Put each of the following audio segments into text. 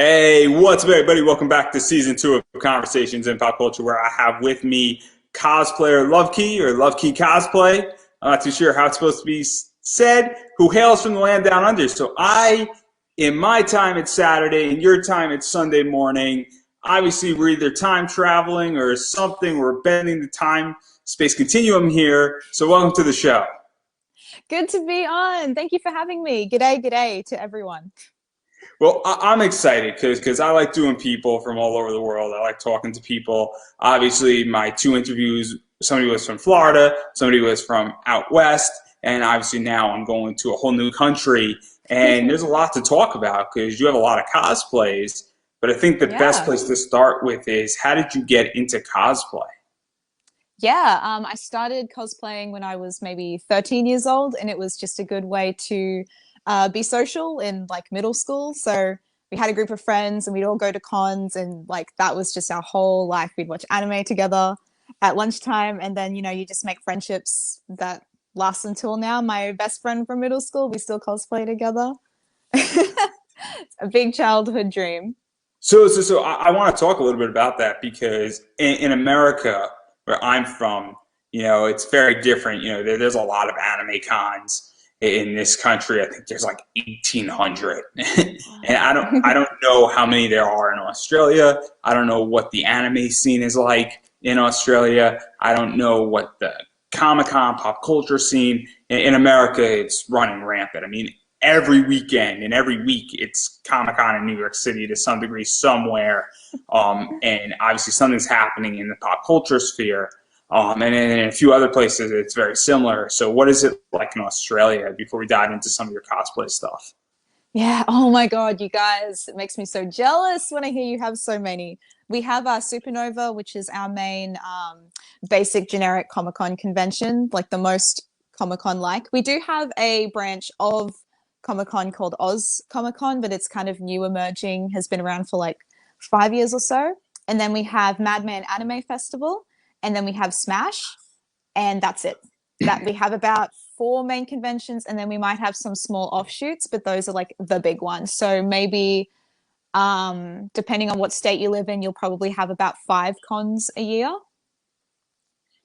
Hey, what's up, everybody? Welcome back to season 2 of Conversations in Pop Culture, where I have with me cosplayer Luvkii or Luvkii Cosplay. I'm not too sure how it's supposed to be said, who hails from the land down under. So in my time, it's Saturday. In your time, it's Sunday morning. Obviously, we're either time traveling or something. We're bending the time space continuum here. So welcome to the show. Good to be on. Thank you for having me. G'day to everyone. Well, I'm excited because I like doing people from all over the world. I like talking to people. Obviously, my two interviews, somebody was from Florida, somebody was from out west, and obviously now I'm going to a whole new country. And there's a lot to talk about because you have a lot of cosplays. But I think the best Yeah. place to start with is, how did you get into cosplay? Yeah, I started cosplaying when I was maybe 13 years old, and it was just a good way to be social in like middle school. So we had a group of friends and we'd all go to cons, and like that was just our whole life. We'd watch anime together at lunchtime, and then, you just make friendships that last until now. My best friend from middle school, we still cosplay together. It's a big childhood dream. So I want to talk a little bit about that because in America, where I'm from, it's very different. There's a lot of anime cons in this country. I think there's like 1,800, and I don't know how many there are in Australia. I don't know what the anime scene is like in Australia. I don't know what the Comic-Con pop culture scene in America. It's running rampant. I mean, every weekend and every week it's Comic-Con in New York City to some degree somewhere. And obviously something's happening in the pop culture sphere. And in a few other places it's very similar. So what is it like in Australia before we dive into some of your cosplay stuff? Yeah. Oh my God, you guys, it makes me so jealous when I hear you have so many. We have our Supernova, which is our main basic generic Comic Con convention, like the most Comic Con like. We do have a branch of Comic Con called Oz Comic Con, but it's kind of new emerging, has been around for like 5 years or so. And then we have Madman Anime Festival, and then we have Smash, and that's it. That we have about four main conventions, and then we might have some small offshoots, but those are like the big ones. So maybe depending on what state you live in, you'll probably have about five cons a year.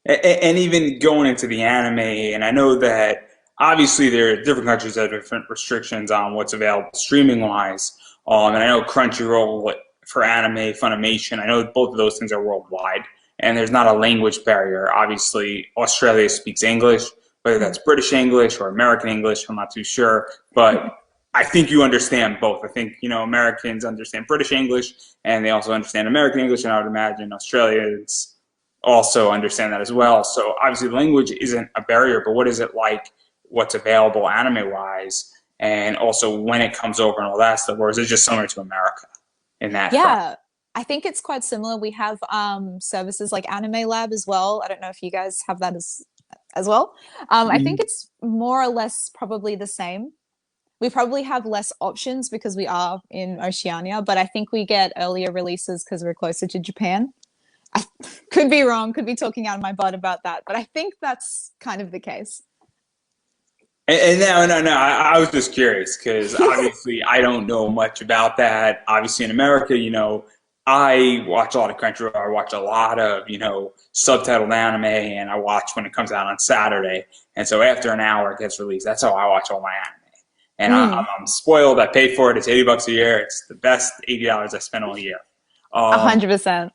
And even going into the anime, and I know that obviously there are different countries that have different restrictions on what's available streaming wise. And I know Crunchyroll for anime, Funimation, I know both of those things are worldwide, and there's not a language barrier. Obviously, Australia speaks English, whether that's British English or American English, I'm not too sure, but I think you understand both. I think, Americans understand British English, and they also understand American English, and I would imagine Australians also understand that as well. So obviously language isn't a barrier, but what is it like, what's available anime wise, and also when it comes over and all that stuff, or is it just similar to America in that front? Yeah, I think it's quite similar. We have services like Anime Lab as well. I don't know if you guys have that as well. I think it's more or less probably the same. We probably have less options because we are in Oceania, but I think we get earlier releases because we're closer to Japan. I could be wrong, could be talking out of my butt about that, but I think that's kind of the case. And no, I was just curious because obviously I don't know much about that. Obviously in America, I watch a lot of Crunchyroll. I watch a lot of, subtitled anime, and I watch when it comes out on Saturday. And so after an hour it gets released. That's how I watch all my anime. And Mm, I'm spoiled. I paid for it. It's $80 a year. It's the best $80 I spent all year. Um, 100%.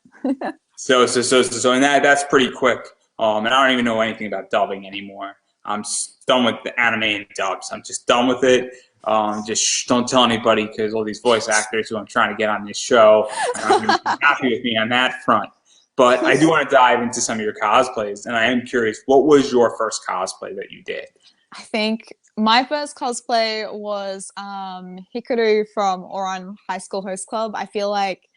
so, and that's pretty quick. And I don't even know anything about dubbing anymore. I'm done with the anime and dubs. I'm just done with it. Just don't tell anybody because all these voice actors who I'm trying to get on this show are not going to be happy with me on that front. But I do want to dive into some of your cosplays, and I am curious, what was your first cosplay that you did? I think my first cosplay was Hikaru from Oran High School Host Club. I feel like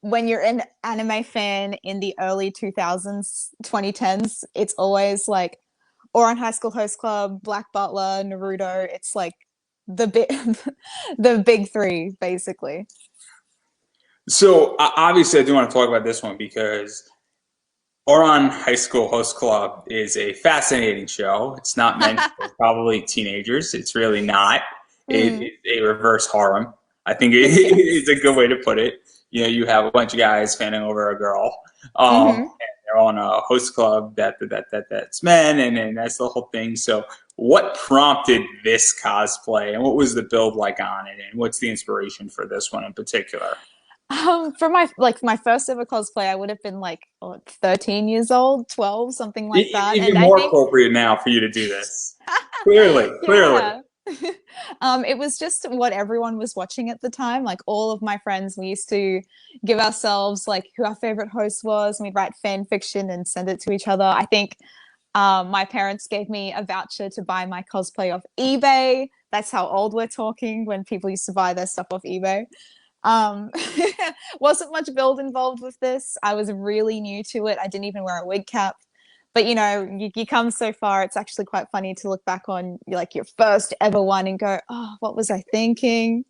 when you're an anime fan in the early 2000s, 2010s, it's always like Oran High School Host Club, Black Butler, Naruto. It's like the big the big three basically. So obviously, I do want to talk about this one because Oron High School Host Club is a fascinating show. It's not meant for probably teenagers. It's really not. It Mm. is a reverse harem. I think it's a good way to put it. You know, you have a bunch of guys fanning over a girl, and Hmm. they're on a host club that's men, and that's the whole thing. So, what prompted this cosplay, and what was the build like on it, and what's the inspiration for this one in particular? For my first ever cosplay, I would have been like 13 years old, 12, something like that. And Even I more think, appropriate now for you to do this. Clearly, clearly. yeah. It was just what everyone was watching at the time. Like all of my friends, we used to give ourselves like who our favorite host was, and we'd write fan fiction and send it to each other. I think my parents gave me a voucher to buy my cosplay off eBay. That's how old we're talking when people used to buy their stuff off eBay. Um, wasn't much build involved with this. I was really new to it. I didn't even wear a wig cap. But you know, you come so far, it's actually quite funny to look back on like your first ever one and go, oh, what was I thinking?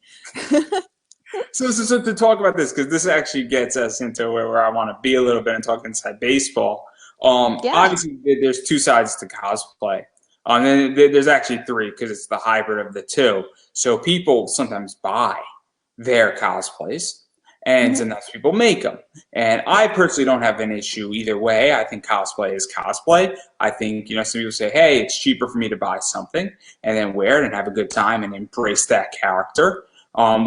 So to talk about this, because this actually gets us into where I want to be a little bit and talk inside baseball. Yeah. Obviously, there's two sides to cosplay. And there's actually three because it's the hybrid of the two. So people sometimes buy their cosplays, and Hmm. sometimes people make them. And I Yeah. personally don't have an issue either way. I think cosplay is cosplay. I think, some people say, hey, it's cheaper for me to buy something and then wear it and have a good time and embrace that character,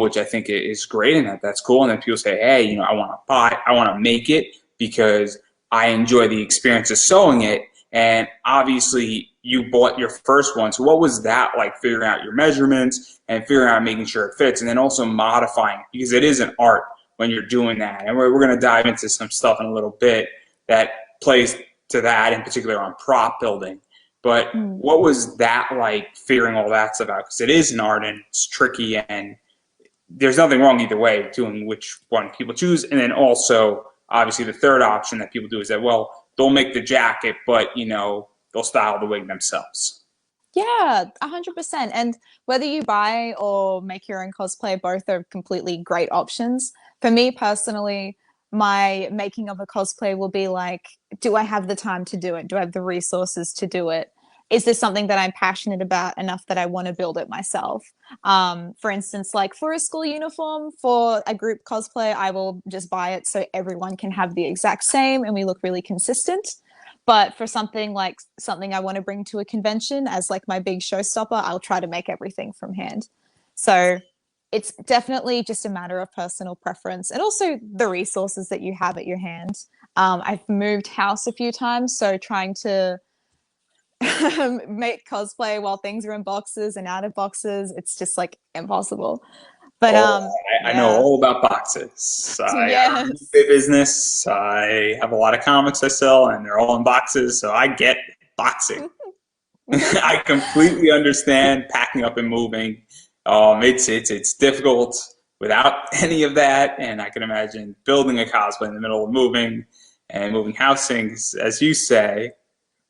which I think is great and that's cool. And then people say, hey, I want to make it because I enjoy the experience of sewing it. And obviously, you bought your first one. So what was that like, figuring out your measurements and figuring out making sure it fits, and then also modifying it because it is an art when you're doing that. And we're going to dive into some stuff in a little bit that plays to that, in particular on prop building. But Mm. what was that like, figuring all that stuff out? Because it is an art and it's tricky, and there's nothing wrong either way doing which one people choose. And then also, obviously, the third option that people do is that, well, they'll make the jacket, but, they'll style the wig themselves. Yeah, 100%. And whether you buy or make your own cosplay, both are completely great options. For me personally, my making of a cosplay will be like, do I have the time to do it? Do I have the resources to do it? Is this something that I'm passionate about enough that I want to build it myself? For instance, like for a school uniform for a group cosplay, I will just buy it so everyone can have the exact same and we look really consistent. But for something I want to bring to a convention as like my big showstopper, I'll try to make everything from hand. So it's definitely just a matter of personal preference and also the resources that you have at your hand. I've moved house a few times, so trying to make cosplay while things are in boxes and out of boxes, it's just like impossible. But Oh, I know yeah. all about boxes. I run a Yes. business. I have a lot of comics I sell, and they're all in boxes, so I get boxing. I completely understand packing up and moving. It's difficult without any of that, and I can imagine building a cosplay in the middle of moving and moving housings, as you say,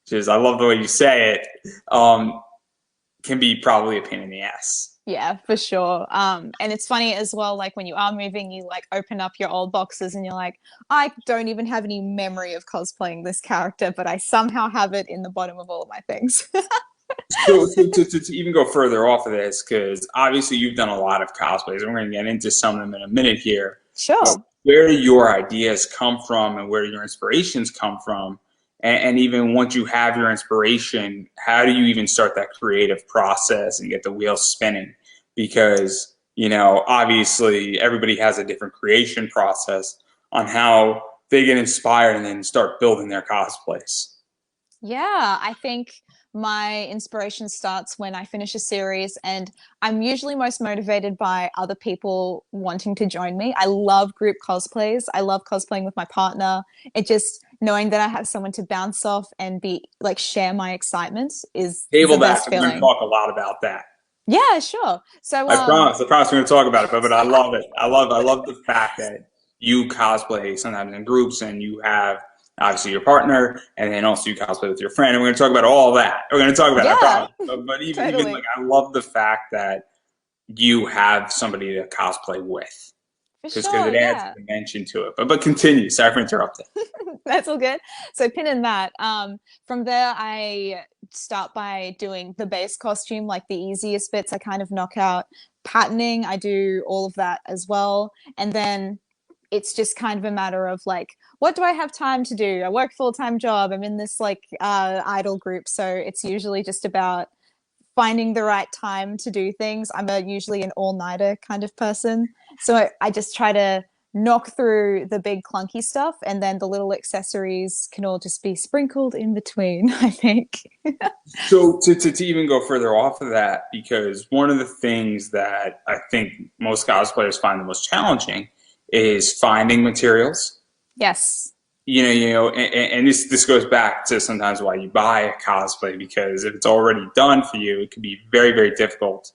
which is I love the way you say it. Can be probably a pain in the ass. Yeah, for sure. And it's funny as well, like when you are moving, you like open up your old boxes and you're like, I don't even have any memory of cosplaying this character, but I somehow have it in the bottom of all of my things. So to even go further off of this, because obviously you've done a lot of cosplays, and we're going to get into some of them in a minute here. But Sure. where do your ideas come from, and where do your inspirations come from? And even once you have your inspiration, how do you even start that creative process and get the wheels spinning? Because obviously everybody has a different creation process on how they get inspired and then start building their cosplays. Yeah, I think my inspiration starts when I finish a series, and I'm usually most motivated by other people wanting to join me. I love group cosplays. I love cosplaying with my partner. It just knowing that I have someone to bounce off and be like share my excitement is the Table that, best and we're going to feeling. talk a lot about that. Yeah, sure. So I promise. I promise we're going to talk about it, but I love it. I love the fact that you cosplay sometimes in groups, and you have obviously your partner, and then also you cosplay with your friend. And we're going to talk about all that. We're going to talk about it. I yeah, promise. But even like totally. I love the fact that you have somebody to cosplay with. For because sure, it adds yeah. a dimension to it. But continue. Sorry for interrupting. That's all good. So pin in that. From there, I start by doing the base costume, like the easiest bits. I kind of knock out patterning. I do all of that as well, and then it's just kind of a matter of like, what do I have time to do? I work full-time job. I'm in this like idol group, so it's usually just about finding the right time to do things. Usually an all-nighter kind of person. So I just try to knock through the big clunky stuff and then the little accessories can all just be sprinkled in between, I think. So to even go further off of that, because one of the things that I think most cosplayers find the most challenging is finding materials. Yes. And this goes back to sometimes why you buy a cosplay, because if it's already done for you, it can be very, very difficult,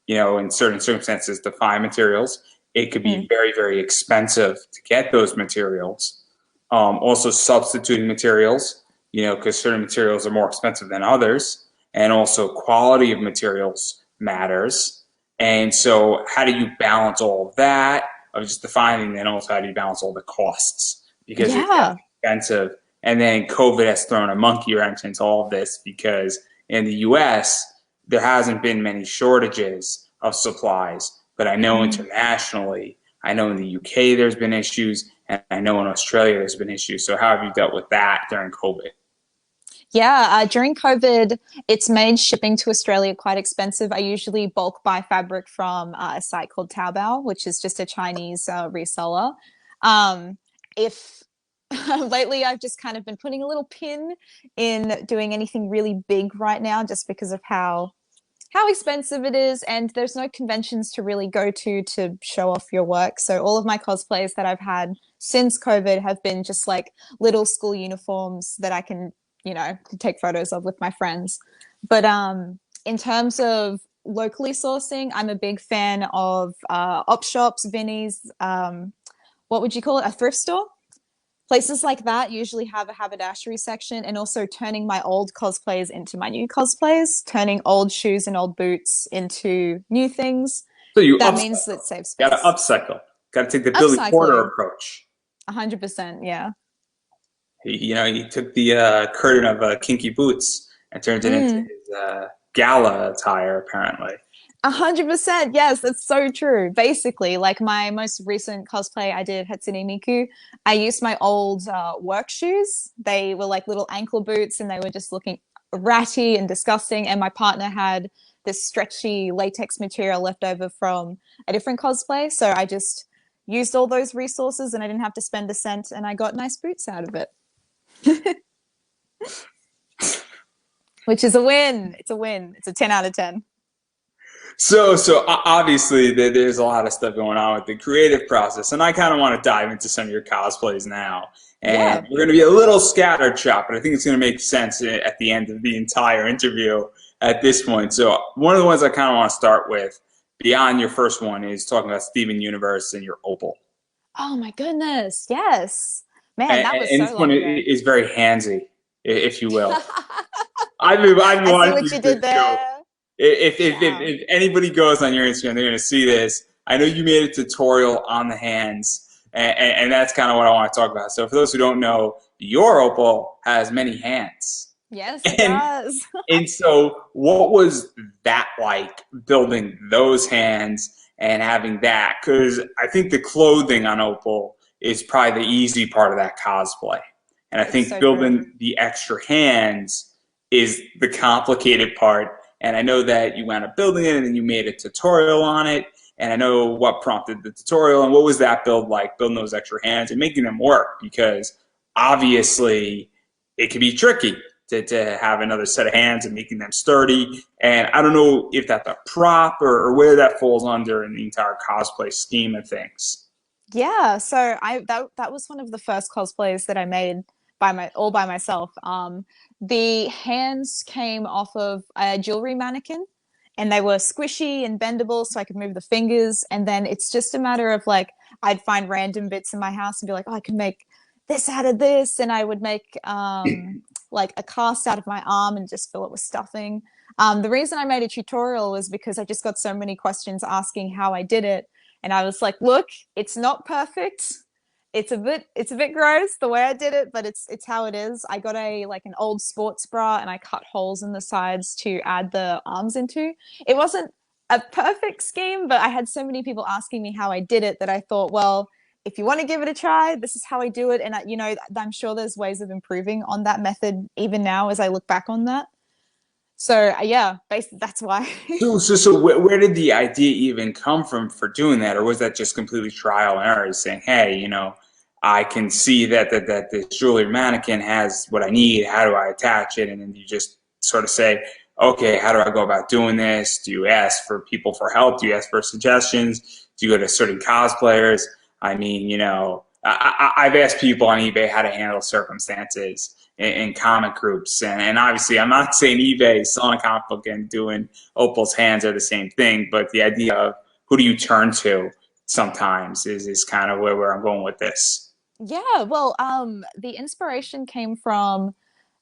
in certain circumstances to find materials. It could be Mm. very, very expensive to get those materials. Also substituting materials, because certain materials are more expensive than others, and also quality of materials matters. And so how do you balance all of that of just the finding, and also how do you balance all the costs? Because it's Yeah. expensive. And then COVID has thrown a monkey wrench into all of this, because in the US, there hasn't been many shortages of supplies. But I know Mm. internationally, I know in the UK there's been issues, and I know in Australia there's been issues. So how have you dealt with that during COVID? Yeah, during COVID, it's made shipping to Australia quite expensive. I usually bulk buy fabric from a site called Taobao, which is just a Chinese reseller. Um, if lately I've just kind of been putting a little pin in doing anything really big right now, just because of how expensive it is, and there's no conventions to really go to show off your work. So all of my cosplays that I've had since COVID have been just like little school uniforms that I can, take photos of with my friends. But in terms of locally sourcing, I'm a big fan of op shops, Vinnie's, what would you call it? A thrift store? Places like that usually have a haberdashery section, and also turning my old cosplays into my new cosplays, turning old shoes and old boots into new things. So you That means upcycle. that saves Got to space. upcycle. Got to take the Billy Porter Upcycling, approach. 100%. Yeah. He took the curtain of kinky boots and turned it into Mm. his gala attire, apparently. 100%. Yes, that's so true. Basically, like my most recent cosplay I did, Hatsune Miku, I used my old work shoes. They were like little ankle boots and they were just looking ratty and disgusting. And my partner had this stretchy latex material left over from a different cosplay. So I just used all those resources and I didn't have to spend a cent and I got nice boots out of it, which is a win. It's a win. It's a 10 out of 10. So obviously there's a lot of stuff going on with the creative process, and I kind of want to dive into some of your cosplays now. And Yeah. we're going to be a little scattered shot, but I think it's going to make sense at the end of the entire interview at this point. So one of the ones I kind of want to start with, beyond your first one, is talking about Steven Universe and your Opal. Oh my goodness. Yes. Man, And, that was and so this one long ago. is very handsy, if you will. I've been I see watching what you you for did the show. there. Yeah. If anybody goes on your Instagram, they're going to see this. I know you made a tutorial on the hands, and that's kind of what I want to talk about. So for those who don't know, your opal has many hands. Yes, it And does. and so what was that like, building those hands and having that? Because I think the clothing on opal is probably the easy part of that cosplay. And I It's think so true. building the extra hands is the complicated part. And I know that you wound up building it and then you made a tutorial on it. And I know what prompted the tutorial, and what was that build like, building those extra hands and making them work, because obviously it can be tricky to have another set of hands and making them sturdy. And I don't know if that's a prop, or where that falls under in the entire cosplay scheme of things. Yeah, so that was one of the first cosplays that I made by myself. The hands came off of a jewelry mannequin and they were squishy and bendable so I could move the fingers. And then it's just a matter of like I'd find random bits in my house and be like, oh, I can make this out of this, and I would make like a cast out of my arm and just fill it with stuffing. The reason I made a tutorial was because I just got so many questions asking how I did it. And I was like, look, it's not perfect. It's a bit gross the way I did it, but it's how it is. I got a like an old sports bra and I cut holes in the sides to add the arms into. It wasn't a perfect scheme, but I had so many people asking me how I did it that I thought, well, if you want to give it a try, this is how I do it. And I'm sure there's ways of improving on that method even now as I look back on that. So yeah, basically that's why. So where did the idea even come from for doing that, or was that just completely trial and error, saying, "Hey, I can see that this jewelry mannequin has what I need. How do I attach it?" And then you just sort of say, "Okay, how do I go about doing this?" Do you ask for people for help? Do you ask for suggestions? Do you go to certain cosplayers? I mean, I've asked people on eBay how to handle circumstances in comic groups. And obviously, I'm not saying eBay selling a comic book and doing Opal's hands are the same thing, but the idea of who do you turn to sometimes is kind of where I'm going with this. Yeah, well, the inspiration came from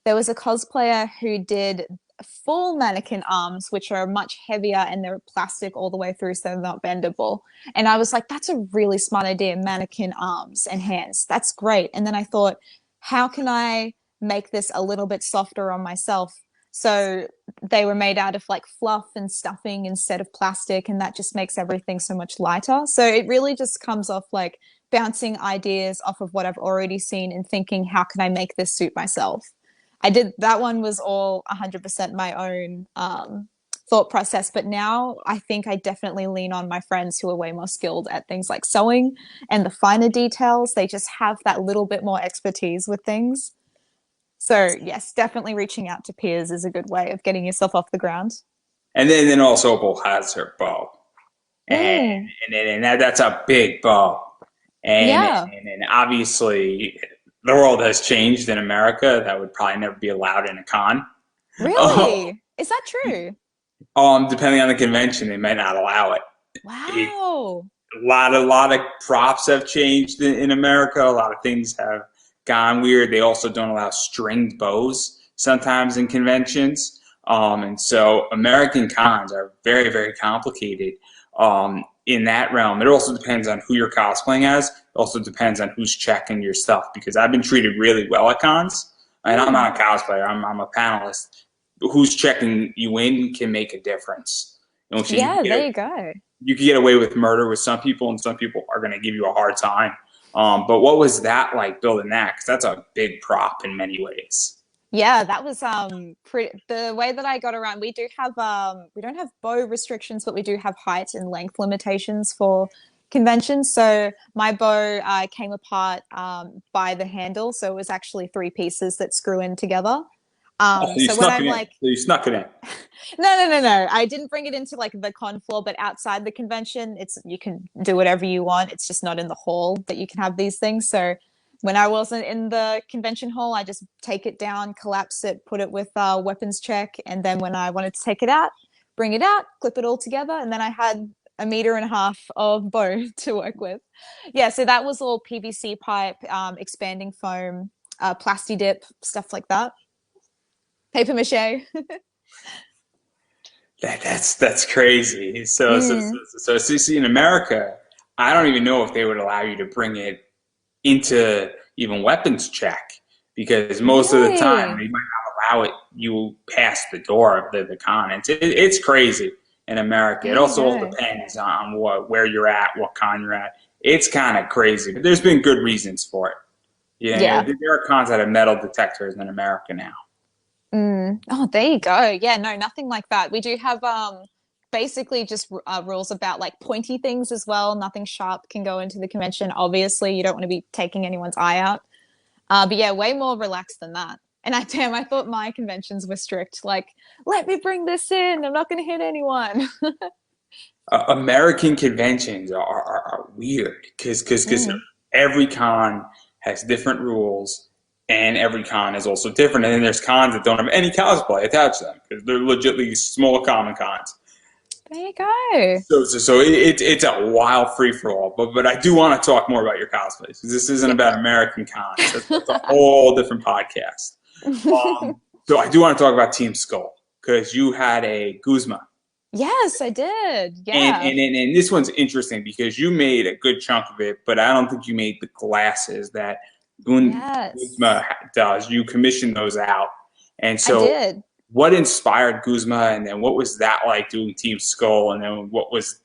there was a cosplayer who did full mannequin arms, which are much heavier and they're plastic all the way through, so they're not bendable. And I was like, that's a really smart idea, mannequin arms and hands. That's great. And then I thought, how can I make this a little bit softer on myself? So they were made out of like fluff and stuffing instead of plastic, and that just makes everything so much lighter. So it really just comes off like bouncing ideas off of what I've already seen and thinking, how can I make this suit myself? I did that one was all 100% my own thought process. But now I think I definitely lean on my friends who are way more skilled at things like sewing and the finer details. They just have that little bit more expertise with things. So, yes, definitely reaching out to peers is a good way of getting yourself off the ground. And then also Opal has her bow, and Mm, that's a big bow, yeah, and obviously the world has changed in America. That would probably never be allowed in a con. really? Is that true? Depending on the convention, they might not allow it. It Wow. a lot of props have changed in America. A lot of things have gone weird. They also don't allow stringed bows sometimes in conventions. And so American cons are very, very complicated in that realm. It also depends on who you're cosplaying as. It also depends on who's checking your stuff, because I've been treated really well at cons. And I'm Mm, not a cosplayer. I'm a panelist. Who's checking you in can make a difference. You can yeah, there get you go. you can get away with murder with some people, and some people are going to give you a hard time. But what was that like building that? Because that's a big prop in many ways. Yeah, that was pretty the way that I got around. We don't have bow restrictions, but we do have height and length limitations for conventions. So my bow came apart by the handle, so it was actually three pieces that screw in together. Oh, so you So when snuck it I'm in. like, So you snuck it in. no. I didn't bring it into like the con floor, but outside the convention, it's you can do whatever you want. It's just not in the hall that you can have these things. So when I wasn't in the convention hall, I just take it down, collapse it, put it with weapons check, and then when I wanted to take it out, bring it out, clip it all together, and then I had a meter and a half of bow to work with. Yeah, so that was all PVC pipe, expanding foam, plasti dip, stuff like that. Paper mache. That's crazy. Mm. See, in America, I don't even know if they would allow you to bring it into even weapons check, because most of the time Really? they might not allow it you past the door of the con. It's crazy in America. It There you also all go. depends on where you're at, what con you're at. It's kind of crazy, but there's been good reasons for it. Yeah. There are cons that have metal detectors in America now. Mm. Oh, there you go. Yeah, no, nothing like that. We do have basically just rules about like pointy things as well. Nothing sharp can go into the convention. Obviously, you don't want to be taking anyone's eye out. But yeah, way more relaxed than that. And I thought my conventions were strict. Like, let me bring this in. I'm not going to hit anyone. American conventions are weird because Mm. every con has different rules, and every con is also different. And then there's cons that don't have any cosplay attached to them because they're legitimately small comic cons. There you go. It's a wild free for all. But I do want to talk more about your cosplays, because this isn't Yeah. about American cons. That's a whole different podcast. So I do want to talk about Team Skull, because you had a Guzma. Yes, I did. And, Yeah. and and and this one's interesting because you made a good chunk of it, but I don't think you made the glasses that Guzma Yes, does. You commissioned those out, and I so did. what inspired Guzma, and then what was that like doing Team Skull, and then what was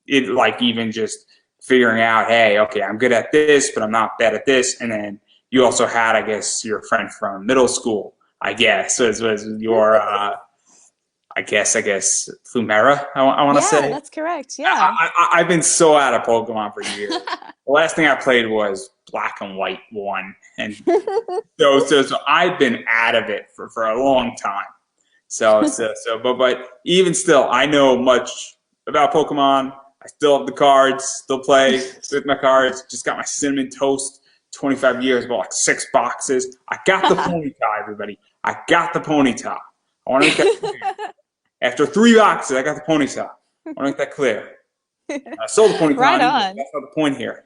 it like even just figuring out, hey, okay, I'm good at this, but I'm not bad at this, and then you also had, I guess, your friend from middle school, I guess, was your I guess Flumera. I want to Yeah, say. that's correct. Yeah. I've been so out of Pokemon for years. The last thing I played was Black and White One, and so I've been out of it for a long time. But even still, I know much about Pokemon. I still have the cards, still play with my cards. Just got my cinnamon toast. 25 years, bought like 6 boxes. I got the ponyta, everybody. I got the ponyta. I want to make that clear. After 3 boxes, I got the ponyta. I want to make that clear. I sold the ponyta Right on eBay. on. That's not the point here.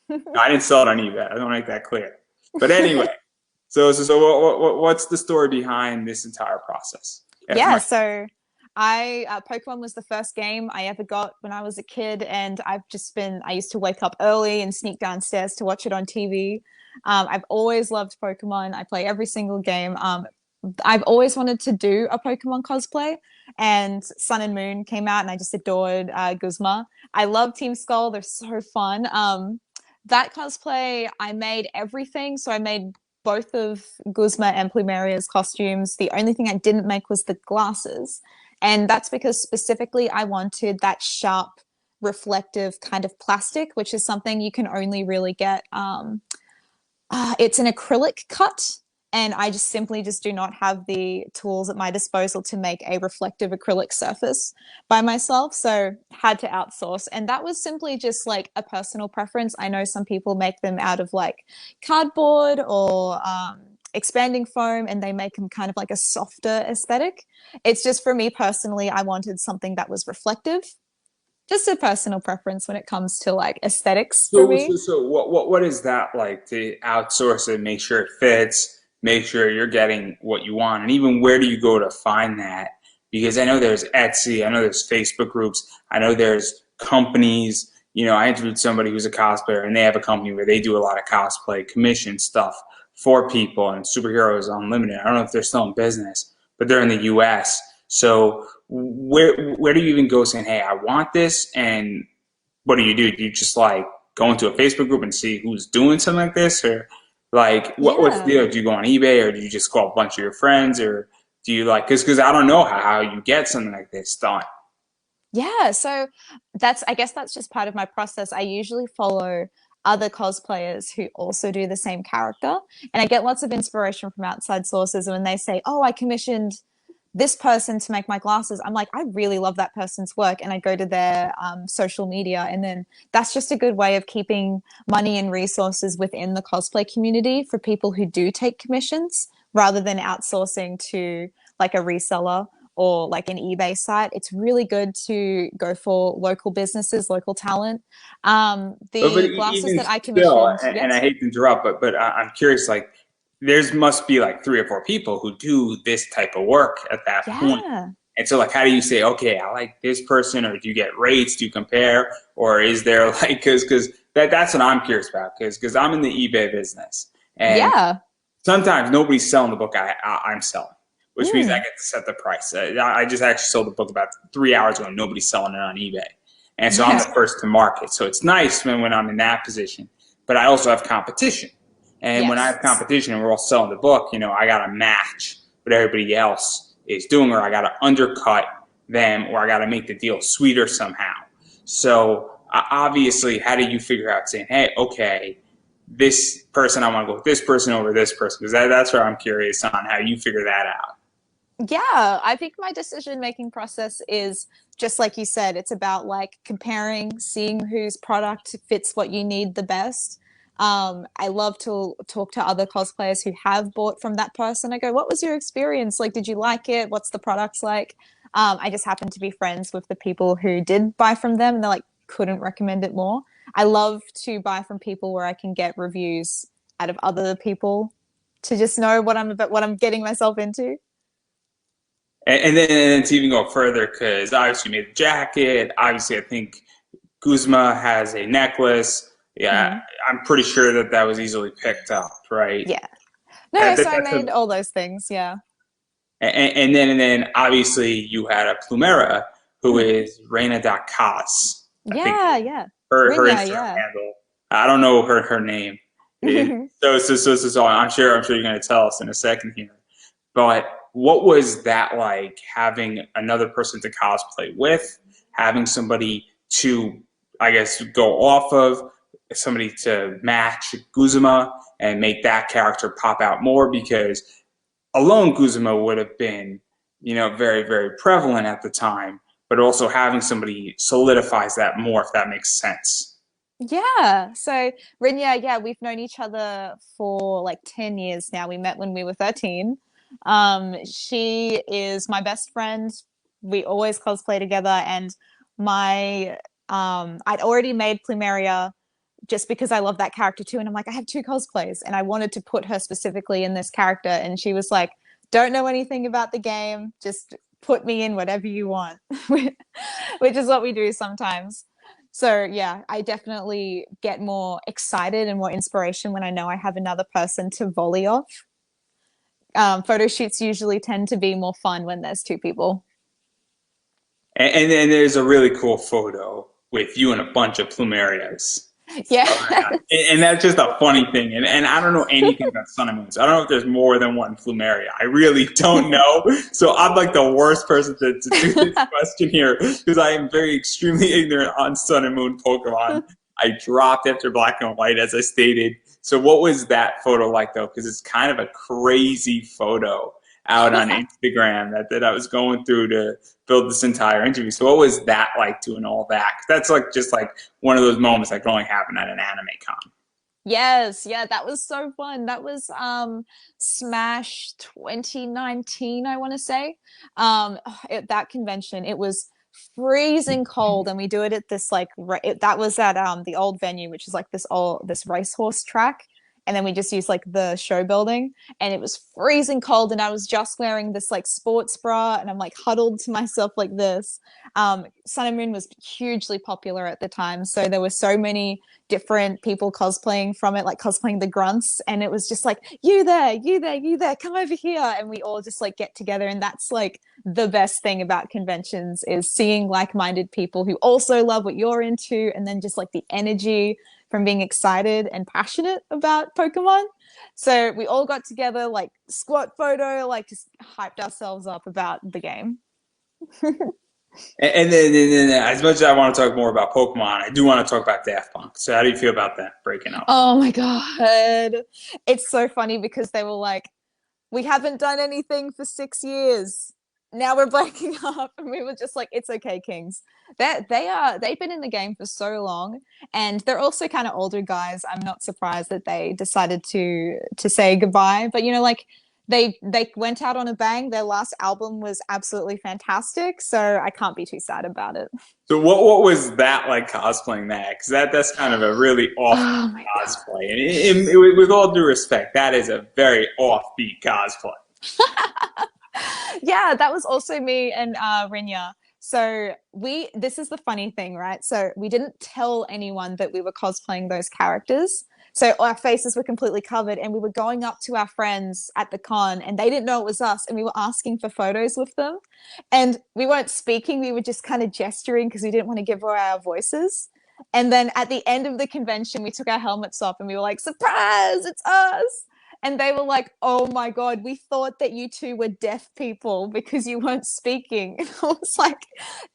No, I didn't sell it on eBay. I don't make that clear. But anyway, what's the story behind this entire process? After Yeah, my so I Pokemon was the first game I ever got when I was a kid, and I used to wake up early and sneak downstairs to watch it on TV. I've always loved Pokemon. I play every single game. I've always wanted to do a Pokemon cosplay, and Sun and Moon came out, and I just adored Guzma. I love Team Skull; they're so fun. That cosplay, I made everything. So I made both of Guzma and Plumeria's costumes. The only thing I didn't make was the glasses, and that's because specifically I wanted that sharp, reflective kind of plastic, which is something you can only really get. It's an acrylic cut, and I just simply just do not have the tools at my disposal to make a reflective acrylic surface by myself, so had to outsource. And that was simply just like a personal preference. I know some people make them out of like cardboard or expanding foam, and they make them kind of like a softer aesthetic. It's just for me personally, I wanted something that was reflective. Just a personal preference when it comes to like aesthetics for me. what is that like to outsource it, make sure it fits, make sure you're getting what you want, and even where do you go to find that? Because I know there's Etsy, I know there's Facebook groups, I know there's companies. I interviewed somebody who's a cosplayer, and they have a company where they do a lot of cosplay commission stuff for people, and Superheroes Unlimited. I don't know if they're still in business, but they're in the U.S. So where do you even go saying, hey, I want this, and what do you do? Do you just like go into a Facebook group and see who's doing something like this, or like what's the Yeah. deal? Do you go on eBay, or do you just call a bunch of your friends, or do you like because I don't know how you get something like this done. Yeah, so I guess that's just part of my process. I usually follow other cosplayers who also do the same character, and I get lots of inspiration from outside sources. And when they say, "Oh, I commissioned this person to make my glasses," I'm like, I really love that person's work, and I go to their social media, and then that's just a good way of keeping money and resources within the cosplay community for people who do take commissions rather than outsourcing to like a reseller or like an eBay site. It's really good to go for local businesses, local talent. But The glasses even that I still, commissioned, and I yes, hate to interrupt, but I'm curious. Like, there's must be like 3 or 4 people who do this type of work at that point. yeah, And so, like, how do you say, okay, I like this person, or do you get rates? Do you compare, or is there like because that's what I'm curious about because I'm in the eBay business, and yeah, sometimes nobody's selling the book I'm selling, which means I mm, get to set the price. I just actually sold the book about 3 hours ago. And nobody's selling it on eBay, and so I'm the yeah, first to market. So it's nice when I'm in that position, but I also have competition. And when I have yes. competition and we're all selling the book, I got to match what everybody else is doing, or I got to undercut them, or I got to make the deal sweeter somehow. So obviously, how do you figure out saying, hey, okay, this person, I want to go with this person over this person? Because that's where I'm curious on how you figure that out. Yeah, I think my decision making process is just like you said, it's about like comparing, seeing whose product fits what you need the best. I love to talk to other cosplayers who have bought from that person. I go, what was your experience? Like, did you like it? What's the products like? I just happen to be friends with the people who did buy from them, and they're like, couldn't recommend it more. I love to buy from people where I can get reviews out of other people to just know what I'm getting myself into. And then to even go further, because obviously you made the jacket. Obviously, I think Guzma has a necklace. Yeah, Mhm. I'm pretty sure that that was easily picked up, right? Yeah. No, so I That's made all those things. Yeah. and then obviously you had a Plumera who Mm. is Reina da Cas. I think Yeah, yeah. her Rinya, Instagram yeah. handle. I don't know her name. So I'm sure you're going to tell us in a second here. But what was that like having another person to cosplay with, having somebody to, I guess, go off of, somebody to match Guzma and make that character pop out more? Because alone Guzma would have been, very, very prevalent at the time, but also having somebody solidifies that more, if that makes sense. Yeah. So Rinya, yeah, we've known each other for like 10 years now. We met when we were 13. She is my best friend. We always cosplay together, and my I'd already made Plumeria just because I love that character too. And I'm like, I have two cosplays, and I wanted to put her specifically in this character. And she was like, don't know anything about the game, just put me in whatever you want, which is what we do sometimes. So yeah, I definitely get more excited and more inspiration when I know I have another person to volley off. Photo shoots usually tend to be more fun when there's two people. And then there's a really cool photo with you and a bunch of plumerias Yeah. around. And that's just a funny thing. And I don't know anything about sun and moons. I don't know if there's more than one plumeria. I really don't know. So I'm like the worst person to do this question here because I am very extremely ignorant on sun and moon Pokemon. I dropped after black and white, as I stated. So what was that photo like, though? Because it's kind of a crazy photo out on Instagram that I was going through to build this entire interview. So what was that like doing all that? 'Cause that's like just like one of those moments that can only happen at an anime con. Yes, yeah, that was so fun. That was Smash 2019, I want to say. At that convention, it was freezing cold, and we do it at this like that was at the old venue, which is like this racehorse track. And then we just used like the show building, and it was freezing cold, and I was just wearing this like sports bra, and I'm like huddled to myself like this. Sun and Moon was hugely popular at the time, so there were so many different people cosplaying from it, like cosplaying the grunts, and it was just like, you there, you there, you there, come over here, and we all just like get together. And that's like the best thing about conventions is seeing like-minded people who also love what you're into, and then just like the energy from being excited and passionate about Pokemon. So we all got together, like squat photo, like just hyped ourselves up about the game. And then as much as I want to talk more about Pokemon, I do want to talk about Daft Punk. So how do you feel about that breaking up? Oh my god, it's so funny because they were like, we haven't done anything for 6 years. Now we're breaking up, and we were just like, it's okay, Kings. They've been in the game for so long, and they're also kind of older guys. I'm not surprised that they decided to say goodbye. But like they went out on a bang. Their last album was absolutely fantastic, so I can't be too sad about it. So what was that like cosplaying that? Because that's kind of a really offbeat Oh my cosplay, and with all due respect, that is a very offbeat cosplay. yeah, that was also me and Rinya. So this is the funny thing, right? So we didn't tell anyone that we were cosplaying those characters. So our faces were completely covered, and we were going up to our friends at the con, and they didn't know it was us, and we were asking for photos with them. And we weren't speaking, we were just kind of gesturing because we didn't want to give away our voices. And then at the end of the convention, we took our helmets off, and we were like, surprise, it's us. And they were like, oh my God, we thought that you two were deaf people because you weren't speaking. And I was like,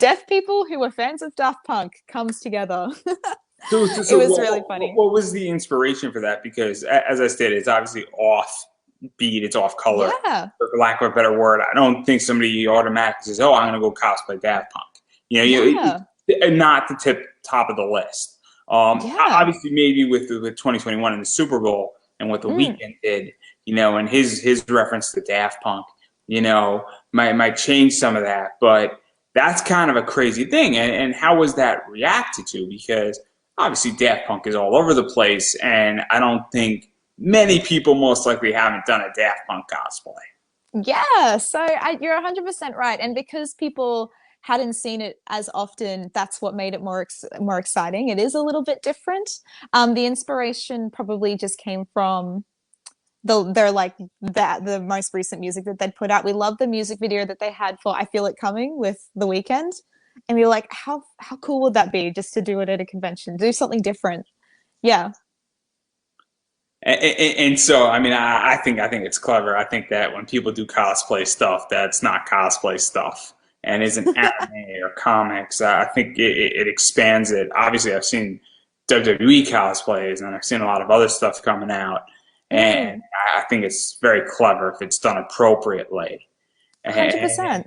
deaf people who were fans of Daft Punk comes together. So, so, It so was what, really what, funny. what was the inspiration for that? Because as I stated, it's obviously off beat, it's off color. Yeah. For lack of a better word, I don't think somebody automatically says, "Oh, I'm going to go cosplay Daft Punk." Yeah. Not the top of the list. Yeah. Obviously, maybe with 2021 in the Super Bowl and what the Mm. weekend did, and his reference to Daft Punk, might change some of that. But that's kind of a crazy thing. And how was that reacted to? Because obviously Daft Punk is all over the place, and I don't think many people most likely haven't done a Daft Punk cosplay. Yeah, so you're 100% right. And because people hadn't seen it as often, that's what made it more exciting. It is a little bit different. The inspiration probably just came from their like that the most recent music that they'd put out. We loved the music video that they had for "I Feel It Coming" with The Weeknd, and we were like, how cool would that be just to do it at a convention, do something different? Yeah, And so, I mean, I think it's clever. I think that when people do cosplay stuff, that's not cosplay stuff, and isn't anime or comics. I think it expands it. Obviously, I've seen WWE cosplays, and I've seen a lot of other stuff coming out, and mm, I think it's very clever if it's done appropriately. And 100%.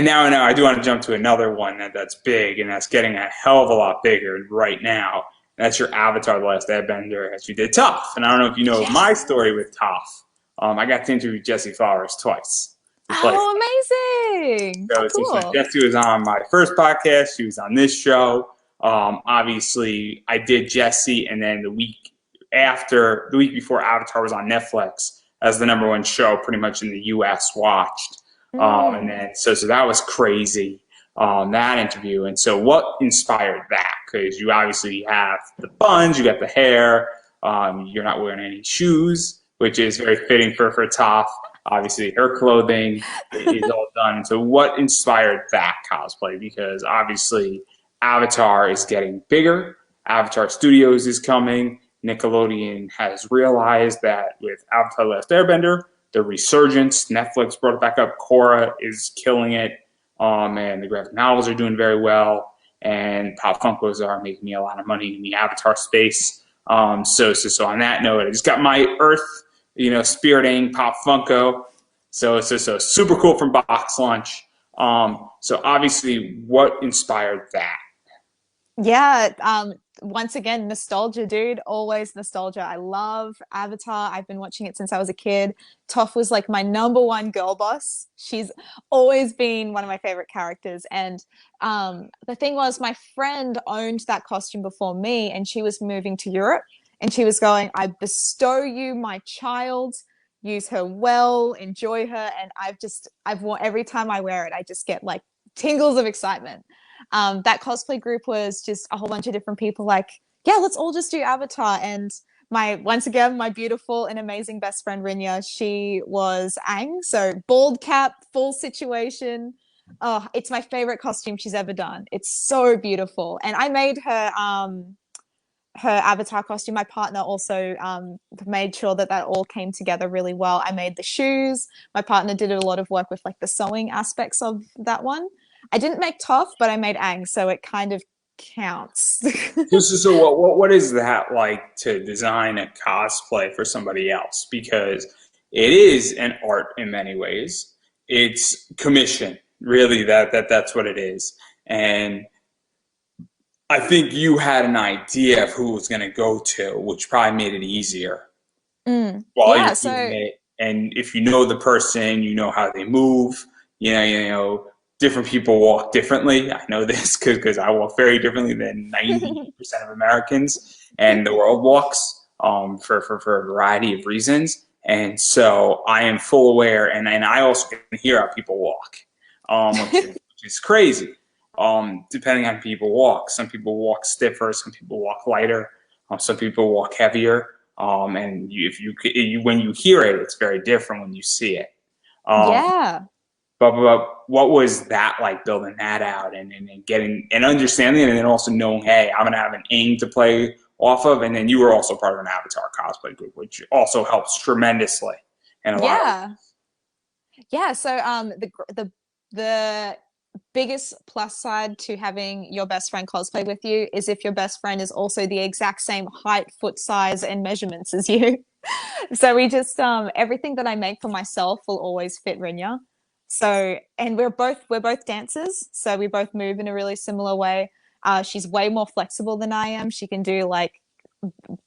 now I do want to jump to another one that's big, and that's getting a hell of a lot bigger right now. That's your Avatar: The Last Airbender, as you did Toph. And I don't know if you know my Yeah. story with Toph. I got to interview Jesse Flowers twice, who plays. Oh, amazing. Oh, So cool. Jesse was on my first podcast. She was on this show. Obviously, I did Jesse, and then the week before Avatar was on Netflix as the number one show, pretty much in the U.S. watched. And Mm. then so that was crazy. That interview, and so what inspired that? Because you obviously have the buns, you got the hair. You're not wearing any shoes, which is very fitting for Toph. Obviously, her clothing is all done. And so, what inspired that cosplay? Because obviously, Avatar is getting bigger. Avatar Studios is coming. Nickelodeon has realized that with Avatar: The Last Airbender, the resurgence. Netflix brought it back up. Korra is killing it, and the graphic novels are doing very well. And Pop Funkos are making me a lot of money in the Avatar space. So on that note, I just got my Earth, spiriting Pop Funko. So super cool from Box Lunch. So obviously, what inspired that? Yeah, once again, nostalgia, dude. Always nostalgia. I love Avatar. I've been watching it since I was a kid. Toph was like my number one girl boss. She's always been one of my favorite characters. And the thing was, my friend owned that costume before me, and she was moving to Europe. And she was going, I bestow you my child, use her well, enjoy her. And I've worn every time I wear it, I just get like tingles of excitement. That cosplay group was just a whole bunch of different people like, yeah, let's all just do Avatar. And once again, my beautiful and amazing best friend Rinya, she was Aang. So bald cap, full situation. Oh, it's my favorite costume she's ever done. It's so beautiful. And I made her avatar costume. My partner also made sure that that all came together really well. I made the shoes. My partner did a lot of work with like the sewing aspects of that one. I didn't make Toph, but I made Aang, so it kind of counts. So what is that like to design a cosplay for somebody else? Because it is an art in many ways. It's commission, really. That's what it is. And I think you had an idea of who it was going to go to, which probably made it easier while Yeah, you're doing so it. And if you know the person, you know how they move. Different people walk differently. I know this because I walk very differently than 90% of Americans, and the world walks for a variety of reasons. And so I am full aware, and I also can hear how people walk, which is crazy. Depending on people walk, some people walk stiffer, some people walk lighter, some people walk heavier. And when you hear it, it's very different when you see it. Um, yeah. but what was that like building that out and getting and understanding it, and then also knowing, hey, I'm gonna have an aim to play off of, and then you were also part of an Avatar cosplay group, which also helps tremendously in a lot of. Yeah. Yeah, so the biggest plus side to having your best friend cosplay with you is if your best friend is also the exact same height, foot size, and measurements as you. So we just everything that I make for myself will always fit Rinya. So and we're both dancers, so we both move in a really similar way. She's way more flexible than I am. She can do like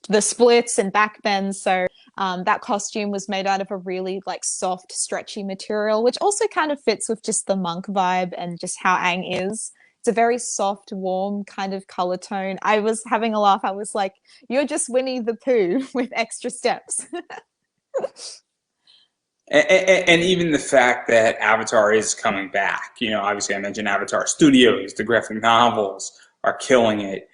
the splits and back bends. So that costume was made out of a really like soft, stretchy material, which also kind of fits with just the monk vibe and just how Aang is. It's a very soft, warm kind of color tone. I was having a laugh. I was like, "You're just Winnie the Pooh with extra steps." And even the fact that Avatar is coming back, obviously I mentioned Avatar Studios, the graphic novels are killing it.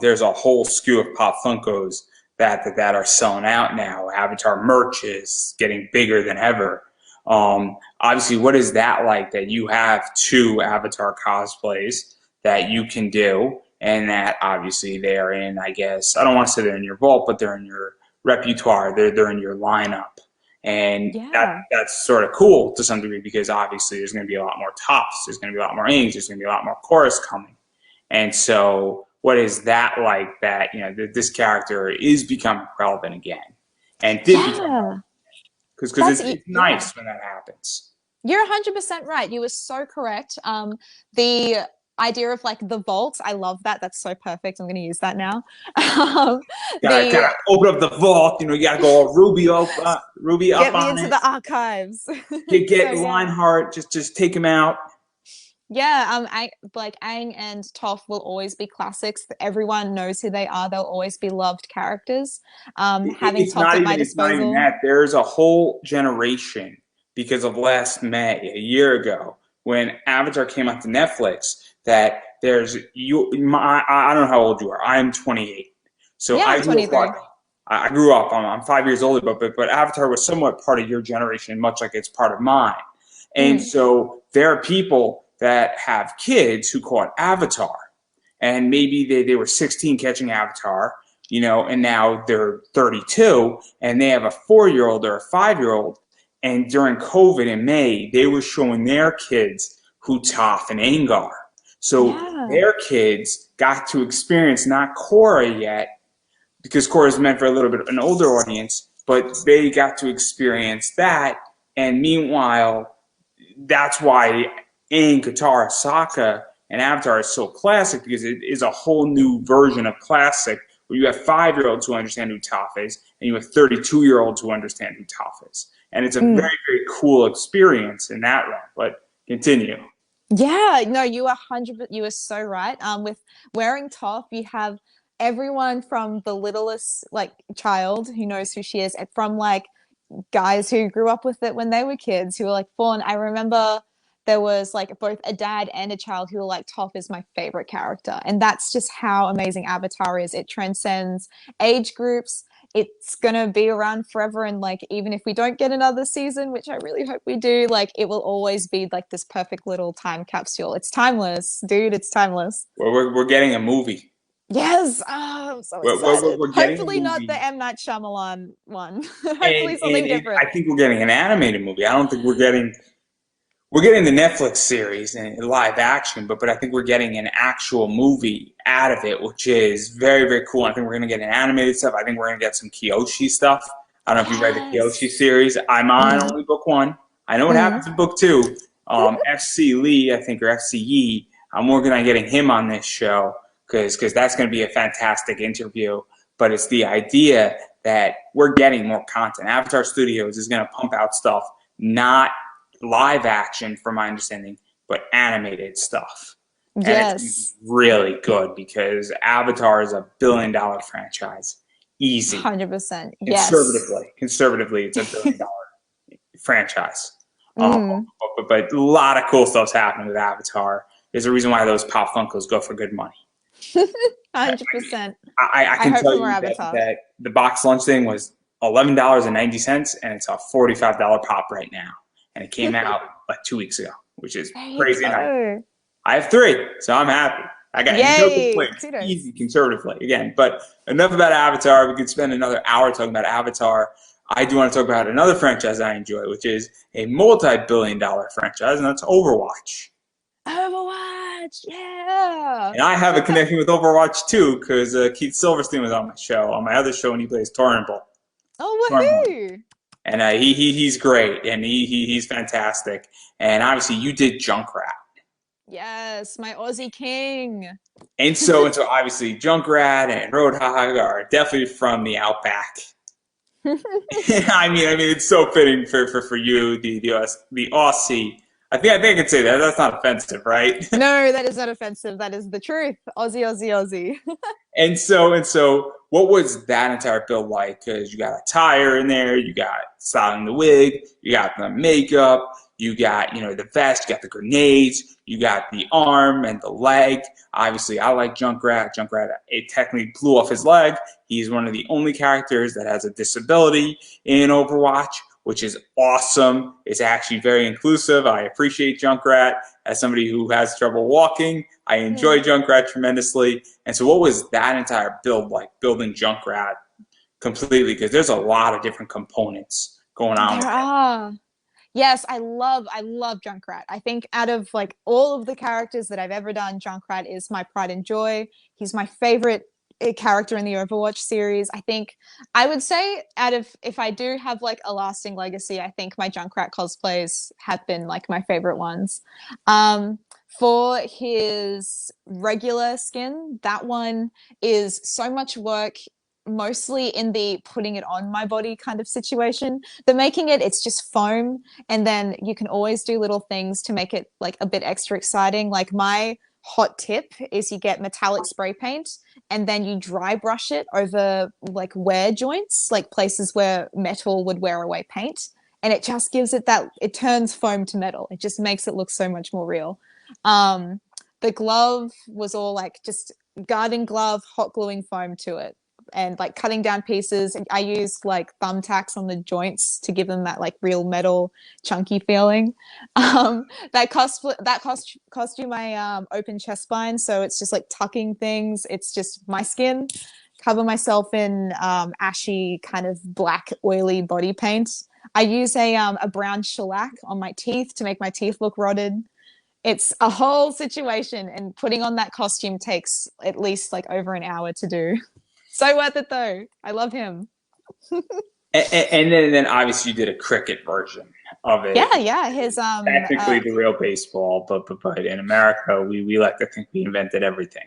There's a whole skew of Pop Funkos that are selling out now. Avatar merch is getting bigger than ever. Obviously, what is that like that you have two Avatar cosplays that you can do, and that obviously they're in, I guess, I don't want to say they're in your vault, but they're in your repertoire, they're in your lineup. And Yeah. that's sort of cool to some degree because obviously there's going to be a lot more tops, there's going to be a lot more inks, there's going to be a lot more chorus coming. And so, what is that like that, this character is becoming relevant again and did become relevant? Yeah. Because That's it's yeah. nice when that happens. You're 100% right. You were so correct. The idea of like the vault, I love that. That's so perfect. I'm going to use that now. Um, Gotta the open up the vault. You gotta go all Ruby up get me on into it. the archives. Get So yeah. Lionheart. Just take him out. Yeah, like Aang and Toph will always be classics. Everyone knows who they are. They'll always be loved characters. Having Toph at my It's not even disposal. that. There's a whole generation because of last May, a year ago, when Avatar came out to Netflix. That there's you. I don't know how old you are. I'm 28, so Yeah, I I'm grew up. 23. I grew up. I'm 5 years older, but Avatar was somewhat part of your generation, much like it's part of mine. And Mm, so there are people that have kids who caught Avatar, and maybe they were 16 catching Avatar, and now they're 32, and they have a 4 year old or a 5 year old. And during COVID in May, they were showing their kids who Toph and Angar. So yeah. their kids got to experience not Korra yet, because Korra is meant for a little bit of an older audience, but they got to experience that. And meanwhile, that's why Aang, Katara, Sokka, and Avatar is so classic because it is a whole new version of classic where you have 5 year olds who understand who Toph is and you have 32-year-olds who understand who Toph is. And it's a very, Mm. very cool experience in that realm. But continue. Yeah, no, you are so right. With wearing Toph, you have everyone from the littlest like child who knows who she is, and from like guys who grew up with it when they were kids who were like born. I remember there was like both a dad and a child who were like, Toph is my favorite character. And that's just how amazing Avatar is. It transcends age groups. It's gonna be around forever. And like, even if we don't get another season, which I really hope we do, like, it will always be like this perfect little time capsule. It's timeless, dude. It's timeless. We're getting a movie. Yes, oh, I'm so excited. We're getting a Hopefully not the movie. M. Night Shyamalan one. And, Hopefully something different. I think we're getting an animated movie. I don't think we're getting the Netflix series and live action, but I think we're getting an actual movie out of it, which is very, very cool. I think we're going to get an animated stuff. I think we're going to get some Kyoshi stuff. I don't know if you read the Kyoshi Yes. series. I'm on Mm, only book one. I know what mm. happens in book two. FC Lee, I think, or FCE. I'm working on getting him on this show because that's going to be a fantastic interview. But it's the idea that we're getting more content. Avatar Studios is going to pump out stuff, not live action, from my understanding, but animated stuff. And it's going to be Yes. really good because Avatar is a $1 billion franchise. Easy. 100%. Yes. Conservatively, it's $1 billion franchise. Um, Mm. but a lot of cool stuff's happening with Avatar. There's a reason why those Pop Funkos go for good money. I, 100%. I I can hope tell for more you Avatar. that the box lunch thing was $11.90, and it's a $45 pop right now. And it came out like 2 weeks ago, which is There you crazy. And go. I have three, so I'm happy. I got no Yay. complaints. Kudos. Easy conservatively again. But enough about Avatar. We could spend another hour talking about Avatar. I do want to talk about another franchise I enjoy, which is a multi-billion-dollar franchise, and that's Overwatch. Overwatch. Yeah. And I have a connection with Overwatch too, because Keith Silverstein was on my show, on my other show, and he plays Torrenball. Oh, woohoo. And he's great, and he's fantastic. And obviously, you did Junkrat. Yes, my Aussie king. And so obviously Junkrat and Roadhog are definitely from the Outback. I mean it's so fitting for you, the Aussie. I think I can say that. That's not offensive, right? No, that is not offensive. That is the truth. Aussie, Aussie, Aussie. And so, what was that entire build like? Because you got a tire in there, you got styling the wig, you got the makeup, you got the vest, you got the grenades, you got the arm and the leg. Obviously, I like Junkrat. Junkrat, it technically blew off his leg. He's one of the only characters that has a disability in Overwatch, which is awesome. It's actually very inclusive. I appreciate Junkrat as somebody who has trouble walking. I enjoy Yeah. Junkrat tremendously. And so, what was that entire build like, building Junkrat completely? Because there's a lot of different components going on There with it. are. Yes, I love Junkrat. I think out of like all of the characters that I've ever done, Junkrat is my pride and joy. He's my favorite character in the Overwatch series. I think I would say out of if I do have like a lasting legacy, I think my Junkrat cosplays have been like my favorite ones. Um, for his regular skin, that one is so much work, mostly in the putting it on my body kind of situation. The making it, it's just foam, and then you can always do little things to make it like a bit extra exciting. Like my hot tip is you get metallic spray paint and then you dry brush it over like wear joints, like places where metal would wear away paint. And it just gives it that, it turns foam to metal. It just makes it look so much more real. Um, the glove was all like just garden glove, hot gluing foam to it and like cutting down pieces. I used like thumbtacks on the joints to give them that like real metal chunky feeling. Costume I open chest spine, so it's just like tucking things. It's just my skin. Cover myself in ashy kind of black oily body paint. I use a brown shellac on my teeth to make my teeth look rotted. It's a whole situation, and putting on that costume takes at least like over an hour to do. So worth it though. I love him. And then obviously you did a cricket version of it. Yeah, yeah. His Technically the real baseball, but in America we like to think we invented everything.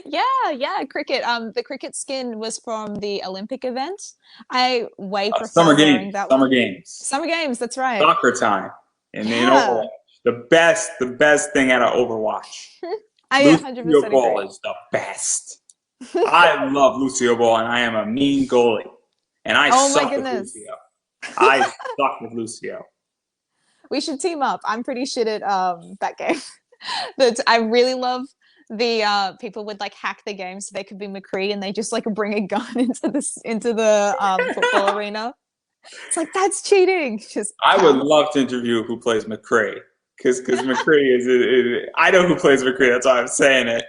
yeah, yeah, cricket. The cricket skin was from the Olympic event. I way Summer prefer wearing games, that summer one. games, Summer games, that's right. soccer time, and then Yeah. Overwatch. The best thing out of Overwatch. I Lucio 100% Ball agree. is the best. I love Lucio Ball, and I am a mean goalie, and I Oh my suck with goodness. Lucio. I suck with Lucio. We should team up. I'm pretty shit at that game. That I really love the people would like hack the game so they could be McCree and they just like bring a gun into the football arena. It's like that's cheating. Just I would pow. love to interview who plays McCree, because McCree is I know who plays McCree. That's why I'm saying it.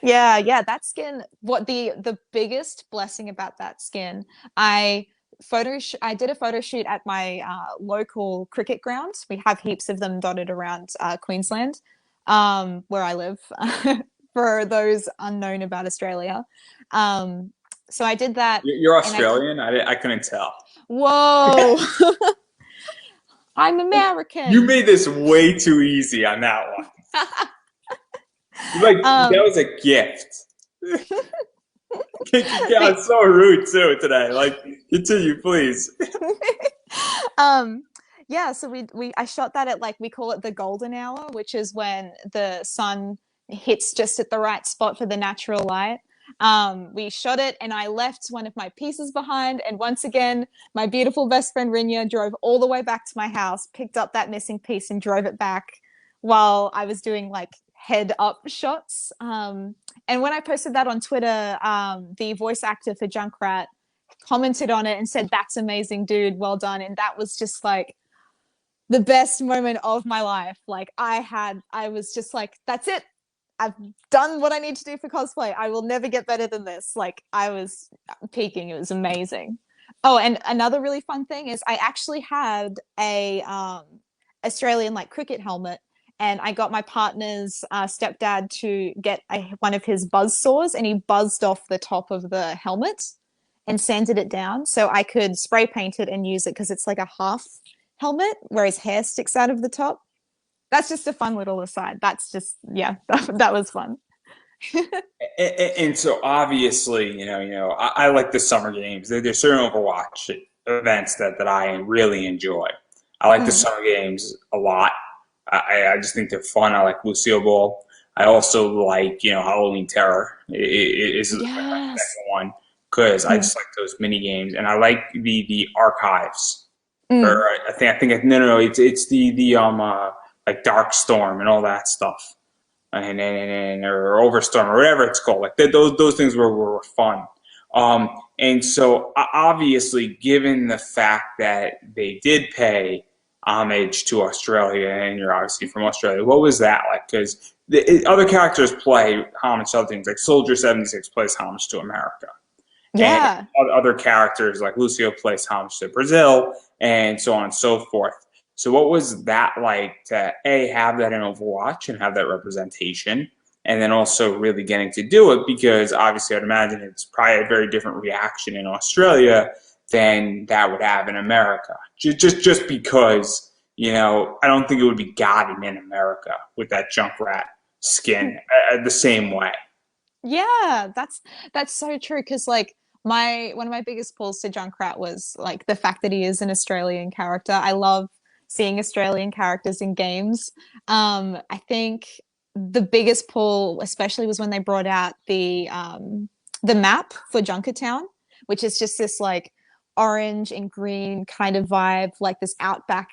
Yeah, yeah, that skin, what the biggest blessing about that skin, I did a photo shoot at my local cricket ground. We have heaps of them dotted around Queensland, where I live, for those unknown about Australia. Um, so I did that, You're and Australian. I couldn't tell. whoa, I'm You American. made this way too easy on that one. Like that um, was a gift. Yeah, the it's so rude too today. Like, continue, please. um yeah, so we I shot that at like we call it the golden hour, which is when the sun hits just at the right spot for the natural light. We shot it and I left one of my pieces behind, and once again my beautiful best friend Rinya drove all the way back to my house, picked up that missing piece and drove it back while I was doing like head up shots. And when I posted that on Twitter, the voice actor for Junkrat commented on it and said, "That's amazing, dude. Well done." And that was just like the best moment of my life. Like I was just like, "That's it. I've done what I need to do for cosplay. I will never get better than this." Like I was peaking. It was amazing. Oh, and another really fun thing is I actually had a Australian like cricket helmet, and I got my partner's stepdad to get one of his buzz saws, and he buzzed off the top of the helmet and sanded it down so I could spray paint it and use it because it's like a half helmet where his hair sticks out of the top. That's just a fun little aside. That's just, yeah, that was fun. And so obviously, I like the summer games. There's certain Overwatch events that I really enjoy. I like the Mm. summer games a lot. I just think they're fun. I like Lucio Ball. I also like, Halloween Terror is like my Yes. second one because I Mm. just like those mini games, and I like the archives. Or Mm. I think no, no, no, it's the like Dark Storm and all that stuff, and or Overstorm or whatever it's called. Like those things were fun. And so obviously, given the fact that they did pay homage to Australia, and you're obviously from Australia, what was that like? Because other characters play homage to other things, like Soldier 76 plays homage to America, and Yeah. other characters like Lucio plays homage to Brazil, and so on and so forth. So, what was that like to have that in Overwatch and have that representation, and then also really getting to do it? Because obviously, I'd imagine it's probably a very different reaction in Australia than that would have in America. Just because I don't think it would be gotten in America with that Junkrat skin the same way. Yeah, that's so true. Because like my one of my biggest pulls to Junkrat was like the fact that he is an Australian character. I love seeing Australian characters in games. I think the biggest pull, especially, was when they brought out the map for Junkertown, which is just this like orange and green kind of vibe, like this outback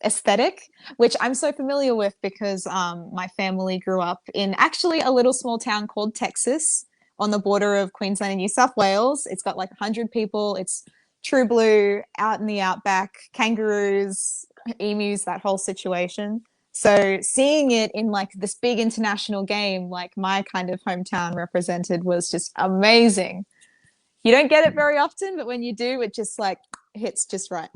aesthetic, which I'm so familiar with because my family grew up in actually a little small town called Texas on the border of Queensland and New South Wales. It's got like 100 people. It's true blue, out in the outback, kangaroos, emus, that whole situation. So seeing it in like this big international game, like my kind of hometown represented, was just amazing. You don't get it very often, but when you do, it just like hits just right.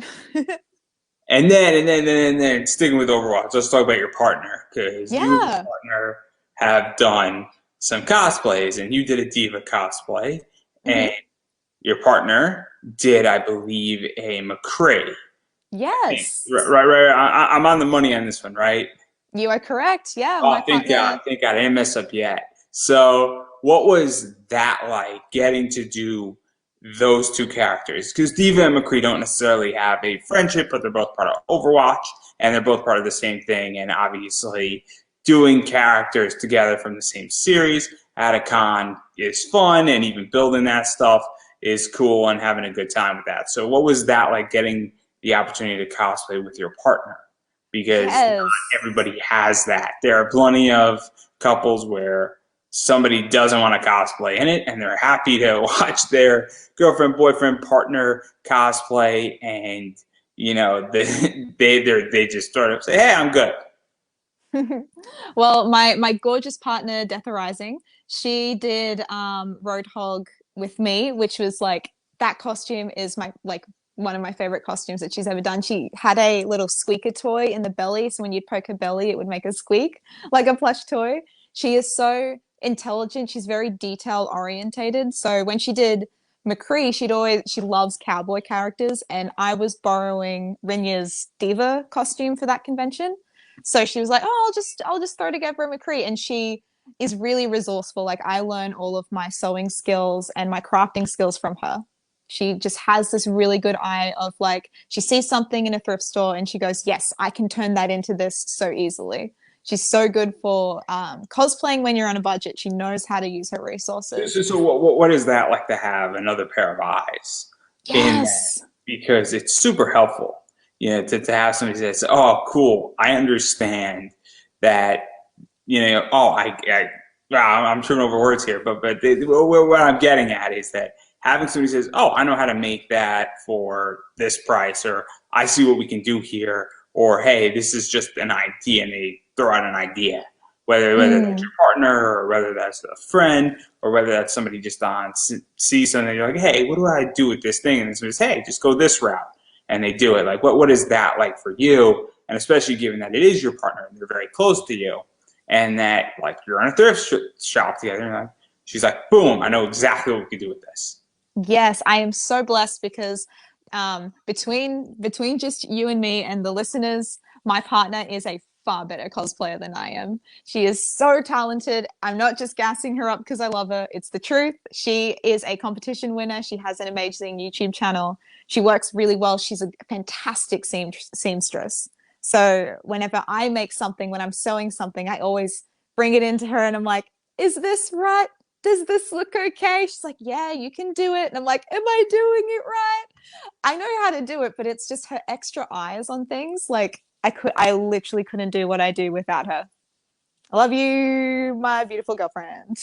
And then sticking with Overwatch, let's talk about your partner because you and your Yeah. partner have done some cosplays, and you did a diva cosplay, and Hmm. your partner did, I believe, a McCree. I think right, Yes, right, right. I'm on the money on this one, right? you are correct. Yeah, Oh, my thank God, partner. thank God, I didn't mess up yet. So, what was that like getting to do those two characters? Because Diva and McCree don't necessarily have a friendship, but they're both part of Overwatch, and they're both part of the same thing. And obviously, doing characters together from the same series at a con is fun, and even building that stuff is cool, and having a good time with that. So, what was that like getting the opportunity to cosplay with your partner? Because Yes. everybody has that. There are plenty of couples where somebody doesn't want to cosplay in it and they're happy to watch their girlfriend, boyfriend, partner cosplay, and they just sort of say, "Hey, I'm good." Well, my gorgeous partner, Death Arising, she did Roadhog with me, which was like that costume is my like one of my favorite costumes that she's ever done. She had a little squeaker toy in the belly, so when you'd poke her belly, it would make a squeak like a plush toy. She is so intelligent. She's very detail orientated. So when she did McCree, she loves cowboy characters, and I was borrowing Rinya's diva costume for that convention. So she was like, "Oh, I'll just throw together a McCree," and she is really resourceful. Like I learn all of my sewing skills and my crafting skills from her. She just has this really good eye of like she sees something in a thrift store and she goes, "Yes, I can turn that into this so easily." She's so good for cosplaying when you're on a budget. She knows how to use her So, resources. so what is that like to have another pair of eyes in that? Yes. Because it's super helpful, to have somebody say, "Oh, cool, I understand that." Oh, wow, I'm tripping over words here, but what I'm getting at is that having somebody says, "Oh, I know how to make that for this price," or "I see what we can do here," or "Hey, this is just an idea," and they throw out an idea, whether that's Mm. your partner or whether that's a friend or whether that's somebody just on sees something, you're like, "Hey, what do I do with this thing?" And somebody says, "Hey, just go this route," and they do it. Like, what is that like for you? And especially given that it is your partner and they're very close to you, and that like you're in a thrift shop together, and like, she's like, "Boom, I know exactly what we can do with this." Yes, I am so blessed because between just you and me and the listeners, my partner is a far better cosplayer than I am. She is so talented. I'm not just gassing her up because I love her. It's the truth. She is a competition winner. She has an amazing YouTube channel. She works really well. She's a fantastic seamstress. So whenever I make something, when I'm sewing something, I always bring it into her and I'm like, is this right? Does this look okay? She's like, yeah, you can do it. And I'm like, am I doing it right? I know how to do it, but it's just her extra eyes on things. Like I literally couldn't do what I do without her. I love you, my beautiful girlfriend.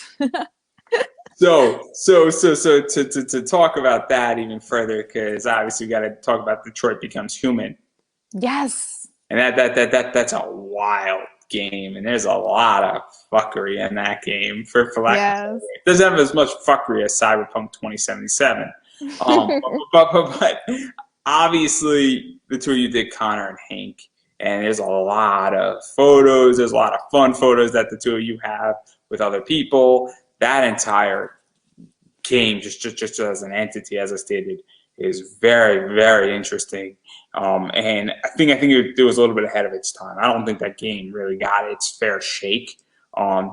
So to talk about that even further, because obviously we got to talk about Detroit Becomes Human, Yes. and that's a wild game, and there's a lot of fuckery in that game. For lack of Yes. it doesn't have as much fuckery as Cyberpunk 2077. Um, but obviously the two of you did Connor and Hank, and there's a lot of photos. There's a lot of fun photos that the two of you have with other people. That entire game, just as an entity, as I stated, is very, very interesting. And I think it was a little bit ahead of its time. I don't think that game really got its fair shake.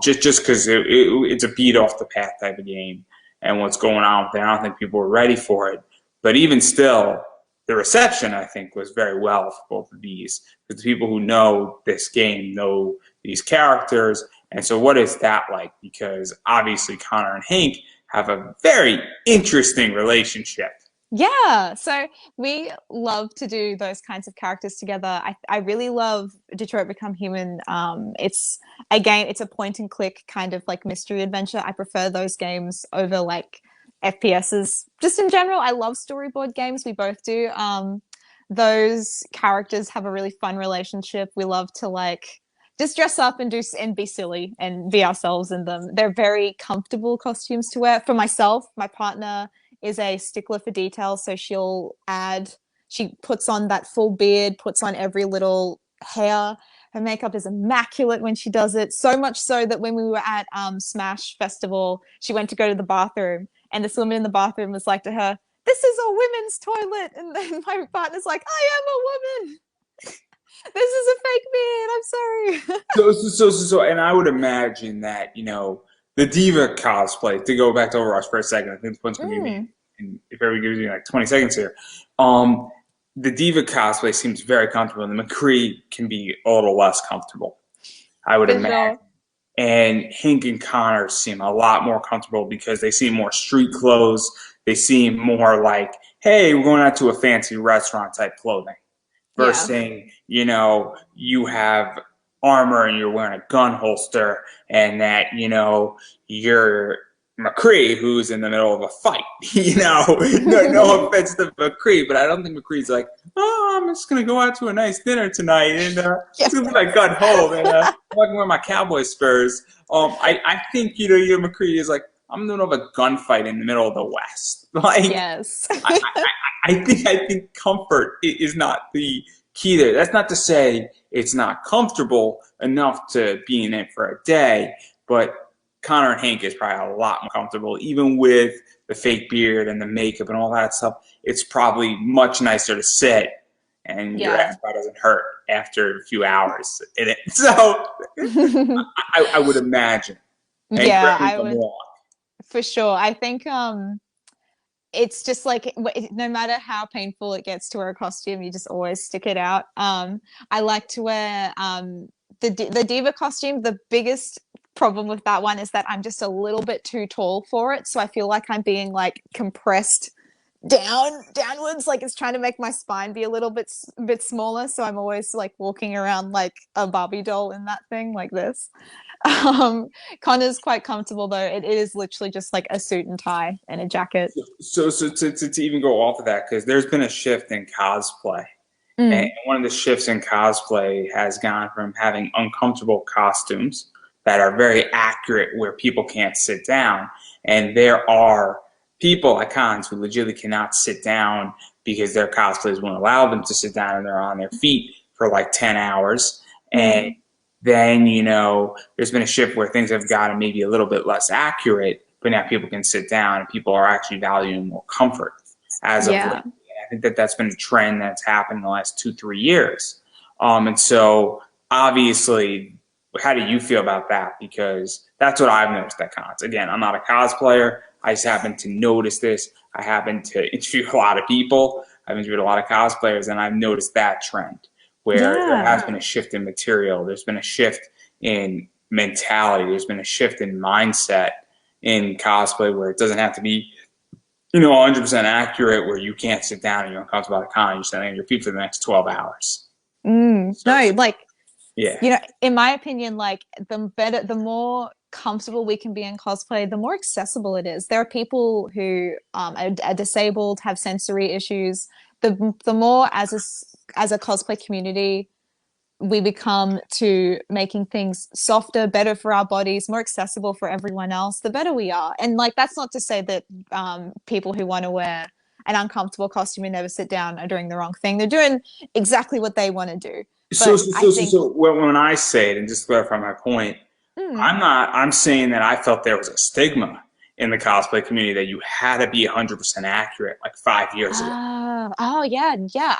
Just because it's a beat off the path type of game, and what's going on with it, I don't think people were ready for it. But even still, the reception I think was very well for both of these. Because the people who know this game know these characters, and so what is that like? Because obviously Connor and Hank have a very interesting relationship. Yeah, so we love to do those kinds of characters together. I really love Detroit Become Human. It's a game, it's a point and click kind of like mystery adventure. I prefer those games over like FPSs. Just in general, I love storyboard games. We both do. Those characters have a really fun relationship. We love to like just dress up and do and be silly and be ourselves in them. They're very comfortable costumes to wear. For myself, my partner is a stickler for detail, so she puts on that full beard, puts on every little hair. Her makeup is immaculate when she does it, so much so that when we were at Smash Festival, she went to go to the bathroom, and this woman in the bathroom was like to her, "This is a women's toilet," and then my partner's like, "I am a woman. This is a fake beard. I'm sorry." And I would imagine that the diva cosplay. To go back to Overwatch for a second, I think the point's gonna be made. Mm, And if everybody gives me like 20 seconds here, um, the diva cosplay seems very comfortable, and the McCree can be a little less comfortable, I would for imagine. sure. And Hank and Connor seem a lot more comfortable because they seem more street clothes. They seem more like, hey, we're going out to a fancy restaurant type clothing. First Yeah. thing, you have armor and you're wearing a gun holster, and that, you're McCree who's in the middle of a fight. No offense to McCree, but I don't think McCree's like, oh, I'm just gonna go out to a nice dinner tonight, and Yeah. it's gonna be like gun home, and I can wear my cowboy spurs. I think your McCree is like, I'm in the middle of a gunfight in the middle of the West. Like, Yes. I, I think comfort is not the key there. That's not to say it's not comfortable enough to be in it for a day, but Connor and Hank is probably a lot more comfortable, even with the fake beard and the makeup and all that stuff. It's probably much nicer to sit, and your Yeah. ass doesn't hurt after a few hours in it. So I would imagine. And Yeah, correct me if I I'm would wrong. for sure. I think it's just like no matter how painful it gets to wear a costume, you just always stick it out. I like to wear the diva costume. The biggest problem with that one is that I'm just a little bit too tall for it, so I feel like I'm being like compressed downwards, like it's trying to make my spine be a little bit smaller, so I'm always like walking around like a Barbie doll in that thing like this. um Connor's quite comfortable though. It is literally just like a suit and tie and a jacket. So to even go off of that, because there's been a shift in cosplay. And Mm, one of the shifts in cosplay has gone from having uncomfortable costumes that are very accurate where people can't sit down. And there are people at cons who legitimately cannot sit down because their cosplays won't allow them to sit down, and they're on their feet for like 10 hours. And mm, then, there's been a shift where things have gotten maybe a little bit less accurate, but now people can sit down and people are actually valuing more comfort as of yeah. late. I think that that's been a trend that's happened in the last 2, 3 years. And so obviously, how do you feel about that? Because that's what I've noticed at cons. Again, I'm not a cosplayer. I just happen to notice this. I happen to interview a lot of people. I've interviewed a lot of cosplayers, and I've noticed that trend where there has Yeah. been a shift in material. There's been a shift in mentality. There's been a shift in mindset in cosplay where it doesn't have to be, 100% accurate, where you can't sit down and you're uncomfortable at a con. You're sitting on your feet for the next 12 hours. So, No, like, yeah. in my opinion, like the better, the more comfortable we can be in cosplay, the more accessible it is. There are people who are disabled, have sensory issues. The more as a cosplay community we become to making things softer, better for our bodies, more accessible for everyone else, the better we are. And like that's not to say that people who want to wear an uncomfortable costume and never sit down are doing the wrong thing. They're doing exactly what they want to do. So, But so, I so, so, think, so when I say it, and just to clarify my point, mm, I'm saying that I felt there was a stigma in the cosplay community that you had to be 100% accurate like 5 years ago. oh yeah, yeah,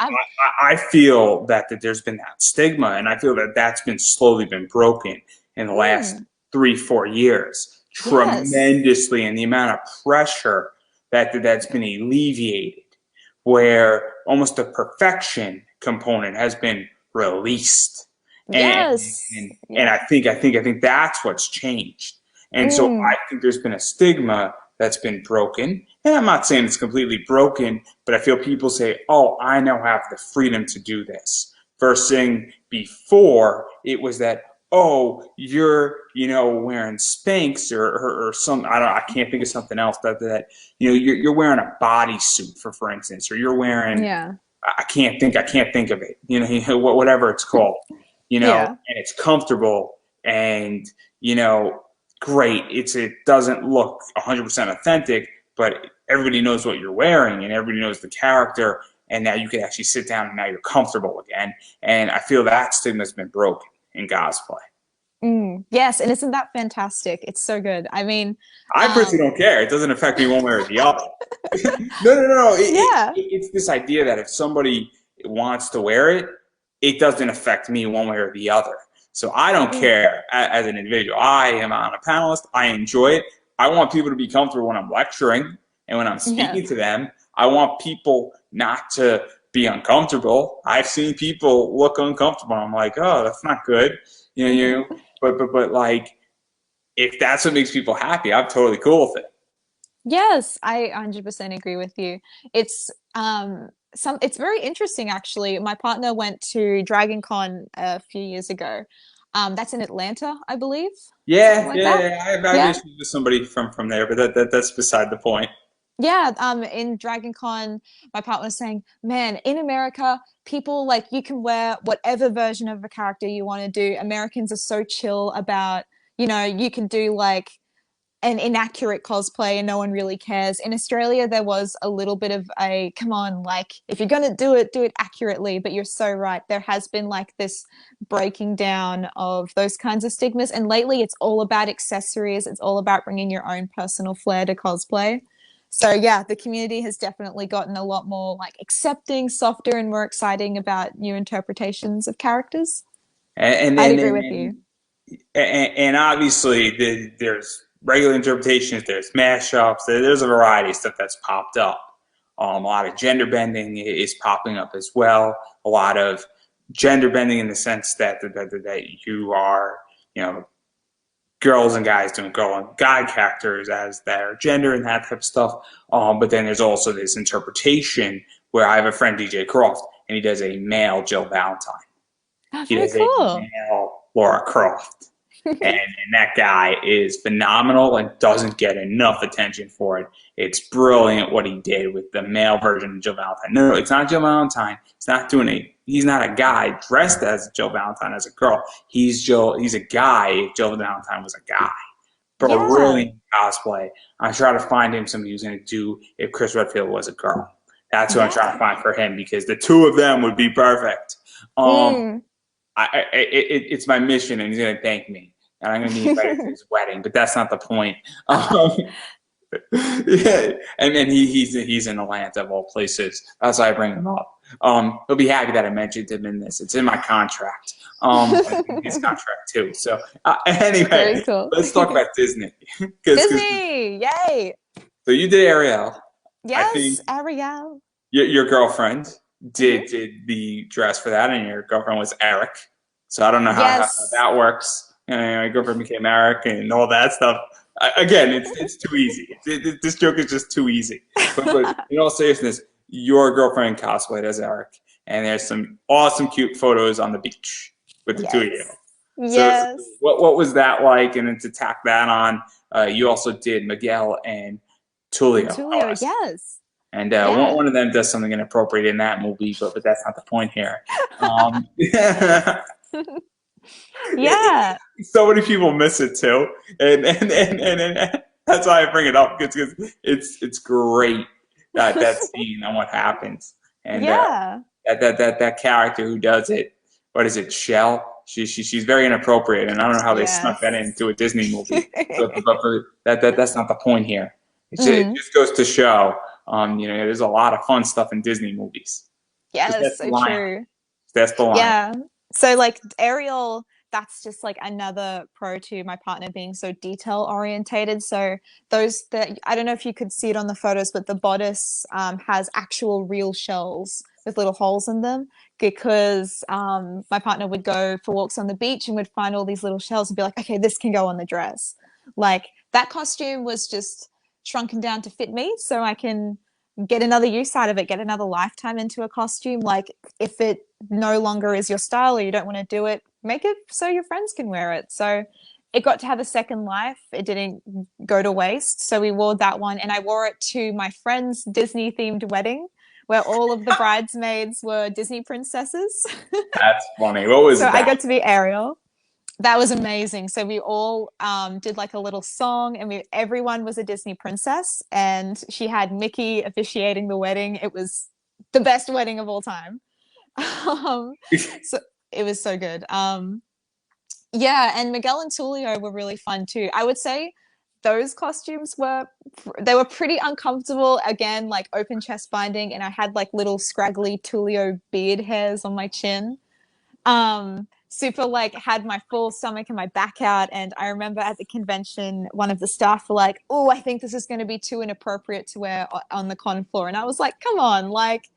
I feel that there's been that stigma, and I feel that that's been slowly been broken in the last mm, 3, 4 years yes, tremendously, and the amount of pressure that's been alleviated, where almost the perfection component has been released, and yes, and yeah, I think that's what's changed, and so I mm, think there's been a stigma that's been broken, and I'm not saying it's completely broken, but I feel people say, "Oh, I now have the freedom to do this." First thing before it was that, "Oh, you're wearing Spanx or some I can't think of something else that you're wearing a bodysuit for instance, or you're wearing yeah, I can't think of it. Whatever it's called. yeah, And it's comfortable and you know great. It doesn't look 100% authentic, but everybody knows what you're wearing and everybody knows the character. And now you can actually sit down and now you're comfortable again. And I feel that stigma's been broken in cosplay. yes. And isn't that fantastic? It's so good. I mean, I personally um, don't care. It doesn't affect me one way or the other. No. yeah. It's this idea that if somebody wants to wear it, it doesn't affect me one way or the other. So I don't Mm, care as an individual. I am on a panelist. I enjoy it. I want people to be comfortable when I'm lecturing and when I'm yeah. speaking to them. I want people not to be uncomfortable. I've seen people look uncomfortable. I'm like, oh, that's not good. But like, if that's what makes people happy, I'm totally cool with it. Yes, I 100% agree with you. It's it's very interesting actually. My partner went to Dragon Con a few years ago. That's in Atlanta, I believe. Something Yeah, like yeah, that. yeah. I've Yeah. issues with somebody from there, but that's beside the point. Yeah, in Dragon Con, my partner was saying, man, in America, people like you can wear whatever version of a character you want to do. Americans are so chill about, you can do like an inaccurate cosplay and no one really cares. In Australia, there was a little bit of a come on, like if you're gonna do it accurately. But you're so right. There has been like this breaking down of those kinds of stigmas. And lately, it's all about accessories. It's all about bringing your own personal flair to cosplay. So yeah, the community has definitely gotten a lot more like accepting, softer, and more exciting about new interpretations of characters. And I'd and agree and, with you. and, and obviously there's regular interpretations, there's mashups, there's a variety of stuff that's popped up. A lot of gender bending is popping up as well. A lot of gender bending in the sense that you are, you know, girls and guys doing girl and guy characters as their gender and that type of stuff. But then there's also this interpretation where I have a friend, DJ Croft, and he does a male Jill Valentine. Oh, He very does a cool. male Laura Croft. And that guy is phenomenal and doesn't get enough attention for it. It's brilliant what he did with the male version of Jill Valentine. No, it's not Jill Valentine. It's not doing a. He's not a guy dressed as Jill Valentine as a girl. He's Jill. He's a guy. If Jill Valentine was a guy. Yeah. Brilliant cosplay. I'm trying to find him somebody who's going to do if Chris Redfield was a girl. That's what I'm trying Yeah. to find for him because the two of them would be perfect. Um, Mm. it's my mission, and he's going to thank me, and I'm going to be invited to his wedding. But that's not the point. Yeah, and then he's in Atlanta of all places. That's why I bring him up. He'll be happy that I mentioned him in this. It's in my contract. In his contract too. So Very anyway, cool. let's talk about Disney because Disney, yay! so you did Ariel. I think Yes, Ariel. your girlfriend Hmm. did the dress for that, and your girlfriend was Eric. So I don't know how Yes. that works. And my girlfriend became Eric and all that stuff. Again, it's too easy. This joke is just too easy. But in all seriousness, your girlfriend cosplayed as Eric, and there's some awesome, cute photos on the beach with the two of you. Yes. So Yes. what was that like? And then to tack that on, you also did Miguel and And Tulio. Tulio, yes. And Yeah. one of them does something inappropriate in that movie, but that's not the point here. Um, Yeah. so many people miss it too, and that's why I bring it up because it's great that scene and what happens, and Yeah. that character who does it. What is it, Shell? She's very inappropriate, and I don't know how they snuck that Yes. into a Disney movie. But that's not the point here. It Mm. just goes to show, there's a lot of fun stuff in Disney movies. Just Yes, that's the so line. true. That's the line. Yeah. So like Ariel, that's just like another pro to my partner being so detail orientated. So those that I don't know if you could see it on the photos, but the bodice has actual real shells with little holes in them because my partner would go for walks on the beach and would find all these little shells and be like, okay, this can go on the dress. Like that costume was just shrunken down to fit me so I can get another use out of it, get another lifetime into a costume. Like if it no longer is your style or you don't want to do it, make it so your friends can wear it. So it got to have a second life. It didn't go to waste. So we wore that one and I wore it to my friend's Disney themed wedding where all of the bridesmaids were Disney princesses. That's funny. What So was I that? got to be Ariel. That was amazing. So we all did like a little song, and everyone was a Disney princess, and she had Mickey officiating the wedding. It was the best wedding of all time. Um, so it was so good. Yeah, and Miguel and Tulio were really fun too. I would say those costumes were they were pretty uncomfortable. Again, like open chest binding, and I had like little scraggly Tulio beard hairs on my chin. Super like had my full stomach and my back out, and I remember at the convention one of the staff were like, oh, I think this is going to be too inappropriate to wear on the con floor, and I was like, come on, like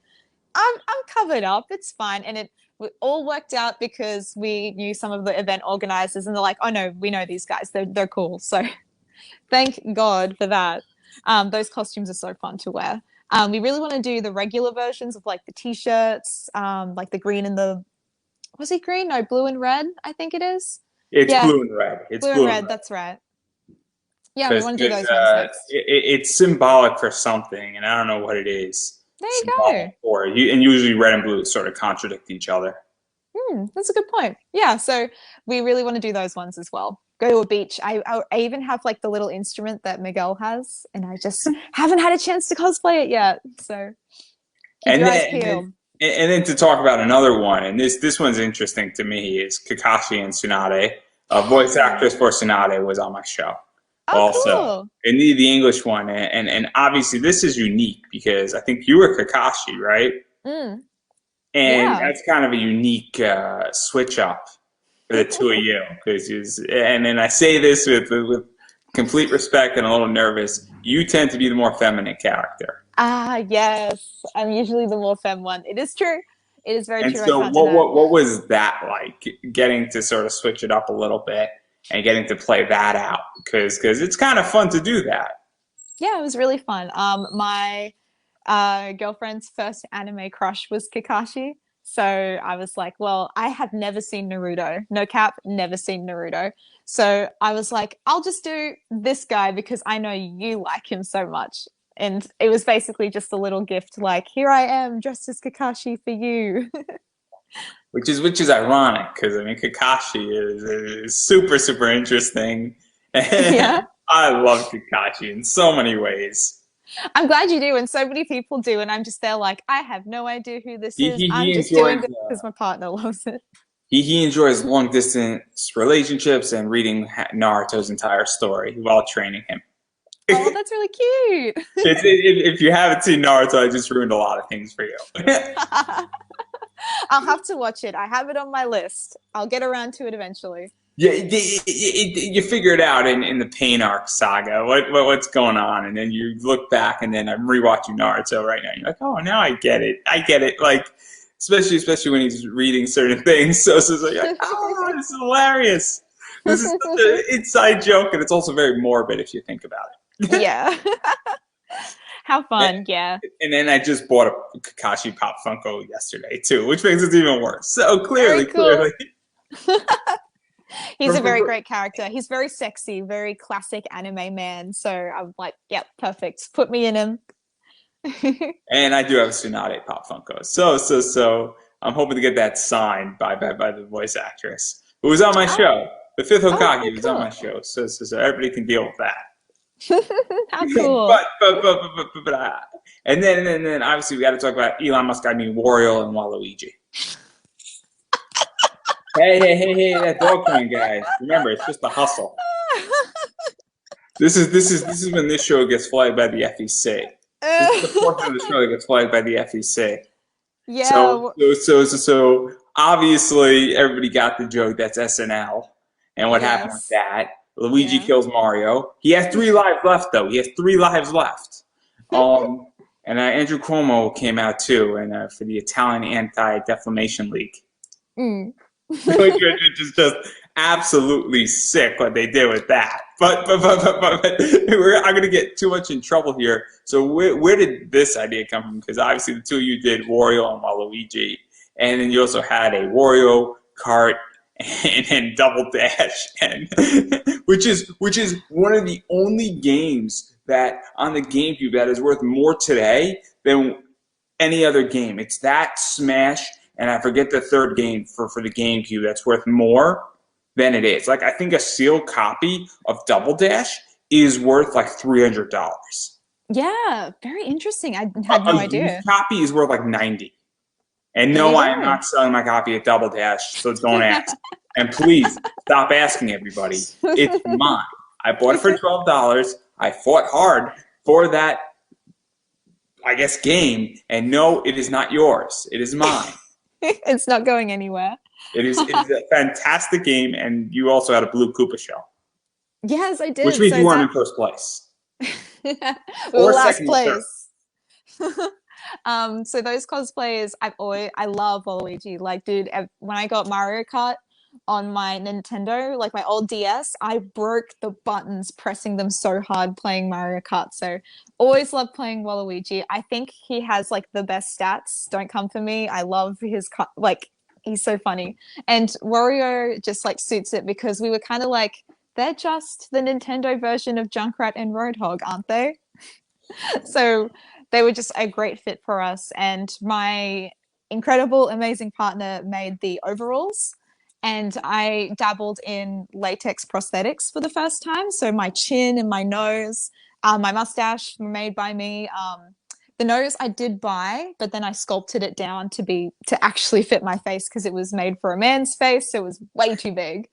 I'm covered up, it's fine. And it all worked out because we knew some of the event organizers and they're like, oh no, we know these guys, they're cool. So thank God for that. Those costumes are so fun to wear. We really want to do the regular versions of like the t-shirts, like the green and the was it green? No, blue and red, I think it is. It's Yeah, blue and red. It's blue and blue and red, red that's right. Yeah, we because want to do those ones next. it's symbolic for something, and I don't know what it is. There you Symbolic go. for you, and usually red and blue sort of contradict each other. That's a good point. Yeah, so we really want to do those ones as well. Go to a beach. I even have like the little instrument that Miguel has, and I just haven't had a chance to cosplay it yet. So keep And your eyes then, and then peeled. and then to talk about another one, and this one's interesting to me is Kakashi and Tsunade. A voice actress for Tsunade was on my show Oh, also. cool. And the English one, and obviously this is unique because I think you were Kakashi, right? Mm, And yeah. that's kind of a unique switch up for the two of you because and then I say this with complete respect and a little nervous. You tend to be the more feminine character. Ah, yes. I'm usually the more femme one. It is true. It is very And true. I so, can't deny it. what was that like? Getting to sort of switch it up a little bit and getting to play that out because it's kind of fun to do that. Yeah, it was really fun. My girlfriend's first anime crush was Kakashi. So I was like, well, I have never seen Naruto. No cap, never seen Naruto. So I was like, I'll just do this guy because I know you like him so much. And it was basically just a little gift like, here I am dressed as Kakashi for you. Which is ironic because I mean Kakashi is super interesting, Yeah. and I love Kakashi in so many ways. I'm glad you do. And so many people do. And I'm just there like, I have no idea who this He is. he, I'm he just doing enjoys this because my partner loves it. he enjoys long distance relationships and reading Naruto's entire story while training him. Oh, that's really cute. If you haven't seen Naruto, I just ruined a lot of things for you. I'll have to watch it. I have it on my list. I'll get around to it eventually. Yeah, you figure it out in the Pain Arc saga. What's going on, and then you look back, and then I'm rewatching Naruto right now. You're like, oh, now I get it. I get it. Like, especially when he's reading certain things. So you're like, oh, this is hilarious. This is such an inside joke, and it's also very morbid if you think about it. Yeah. How And, fun. Yeah. and then I just bought a Kakashi Pop Funko yesterday too, which makes it even worse. So Very clearly, cool. He's a very great character. He's very sexy, very classic anime man. So I'm like, yep, perfect. Put me in him. and I do have a Tsunade Pop Funko. So I'm hoping to get that signed by the voice actress who was on my Oh, show. The fifth oh, Hokage okay, was on my cool. show, so everybody can deal with that. How cool. But and then obviously we got to talk about Elon Musk got me Wario and Waluigi. Hey, that dog coming, guys. Remember, it's just a hustle. This is when this show gets flagged by the FEC. This is the portion of the show that gets flagged by the FEC. Yeah. So obviously everybody got the joke. That's SNL, and what happened with Yes. that? Luigi Yeah. kills Mario. He has 3 lives left, though. He has 3 lives left. And Andrew Cuomo came out too, and for the Italian Anti-Defamation League, Mm. which is just absolutely sick what they did with that. But I'm going to get too much in trouble here. So where did this idea come from? Because obviously the two of you did Wario and Waluigi, and then you also had a Wario Kart and Double Dash, and which is one of the only games that on the GameCube that is worth more today than any other game. It's that Smash, and I forget the third game for the GameCube that's worth more than it is. Like I think a sealed copy of Double Dash is worth like $300. Yeah. Very interesting. I had A no used idea. copy is worth like 90. And There no, you I am go. not selling my copy of Double Dash, so don't ask. And please stop asking everybody. It's mine. I bought it for $12. I fought hard for that, I guess, game. And no, it is not yours. It is mine. It's not going anywhere. It is a fantastic game, and you also had a blue Koopa shell, Yes, I which did. means So you is weren't that in first place we were or last second or third. place. So those cosplays, I love Waluigi. Like, dude, when I got Mario Kart on my Nintendo, like my old DS, I broke the buttons pressing them so hard playing Mario Kart. So always loved playing Waluigi. I think he has like the best stats. Don't come for me. I love his like he's so funny. And Wario just like suits it because we were kind of like they're just the Nintendo version of Junkrat and Roadhog, aren't they? So they were just a great fit for us. And my incredible, amazing partner made the overalls. And I dabbled in latex prosthetics for the first time. So my chin and my nose, my mustache were made by me. The nose I did buy, but then I sculpted it down to actually fit my face because it was made for a man's face, so it was way too big.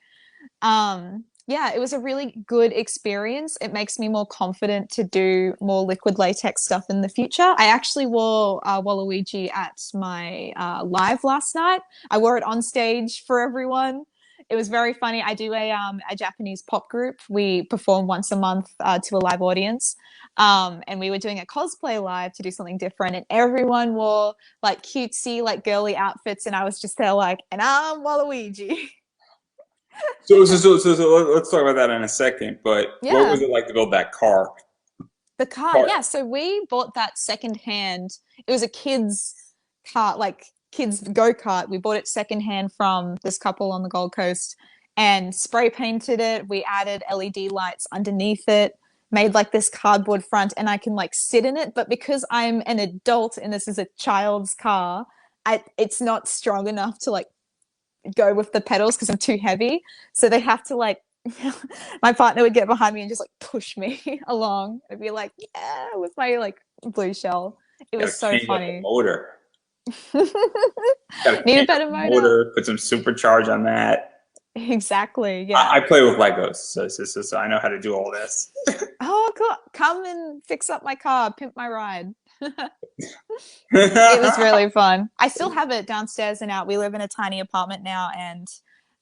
Yeah, it was a really good experience. It makes me more confident to do more liquid latex stuff in the future. I actually wore Waluigi at my live last night. I wore it on stage for everyone. It was very funny. I do a Japanese pop group. We perform once a month to a live audience. And we were doing a cosplay live to do something different, and everyone wore like cutesy, like girly outfits, and I was just there like, and I'm Waluigi. So let's talk about that in a second. But what was Yeah. it like to build that car? The car, Car. yeah. So we bought that secondhand. It was a kid's car, like kids go kart. We bought it secondhand from this couple on the Gold Coast and spray painted it. We added LED lights underneath it, made like this cardboard front, and I can like sit in it. But because I'm an adult and this is a child's car, it's not strong enough to like go with the pedals because I'm too heavy. So they have to like my partner would get behind me and just like push me along. I'd be like, yeah, with my like blue shell. It Got was to so change up the funny. motor. Got to Need a change up better the motor. motor. Put some supercharge on that. Exactly. I Yeah. play with Legos, so I know how to do all this. Oh, cool. Come and fix up my car, pimp my ride. It was I really fun. I still have it downstairs and out. We live in a tiny apartment now, and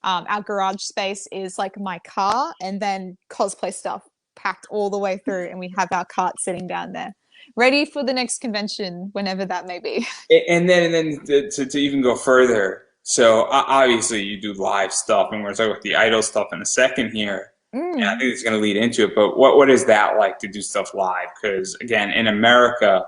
our garage space is like my car, and then cosplay stuff packed all the way through, and we have our cart sitting down there, ready for the next convention, whenever that may be. and then to even go further, so obviously you do live stuff, and we're going to talk about the idol stuff in a second here. And I Mm, think it's going to lead into it. But what is that like to do stuff live? Because again, in America,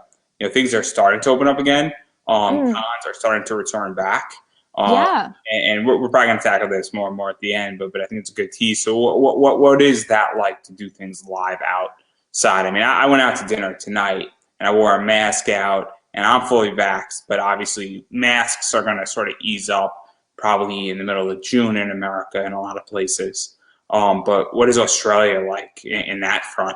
things are starting to open up again. mm, Cons are starting to return back. Um, yeah. and we're probably going to tackle this more and more at the end. But I think it's a good tease. So what is that like to do things live outside? I mean, I went out to dinner tonight and I wore a mask out, and I'm fully vaxxed. But obviously, masks are going to sort of ease up probably in the middle of June in America in a lot of places. But what is Australia like in that front?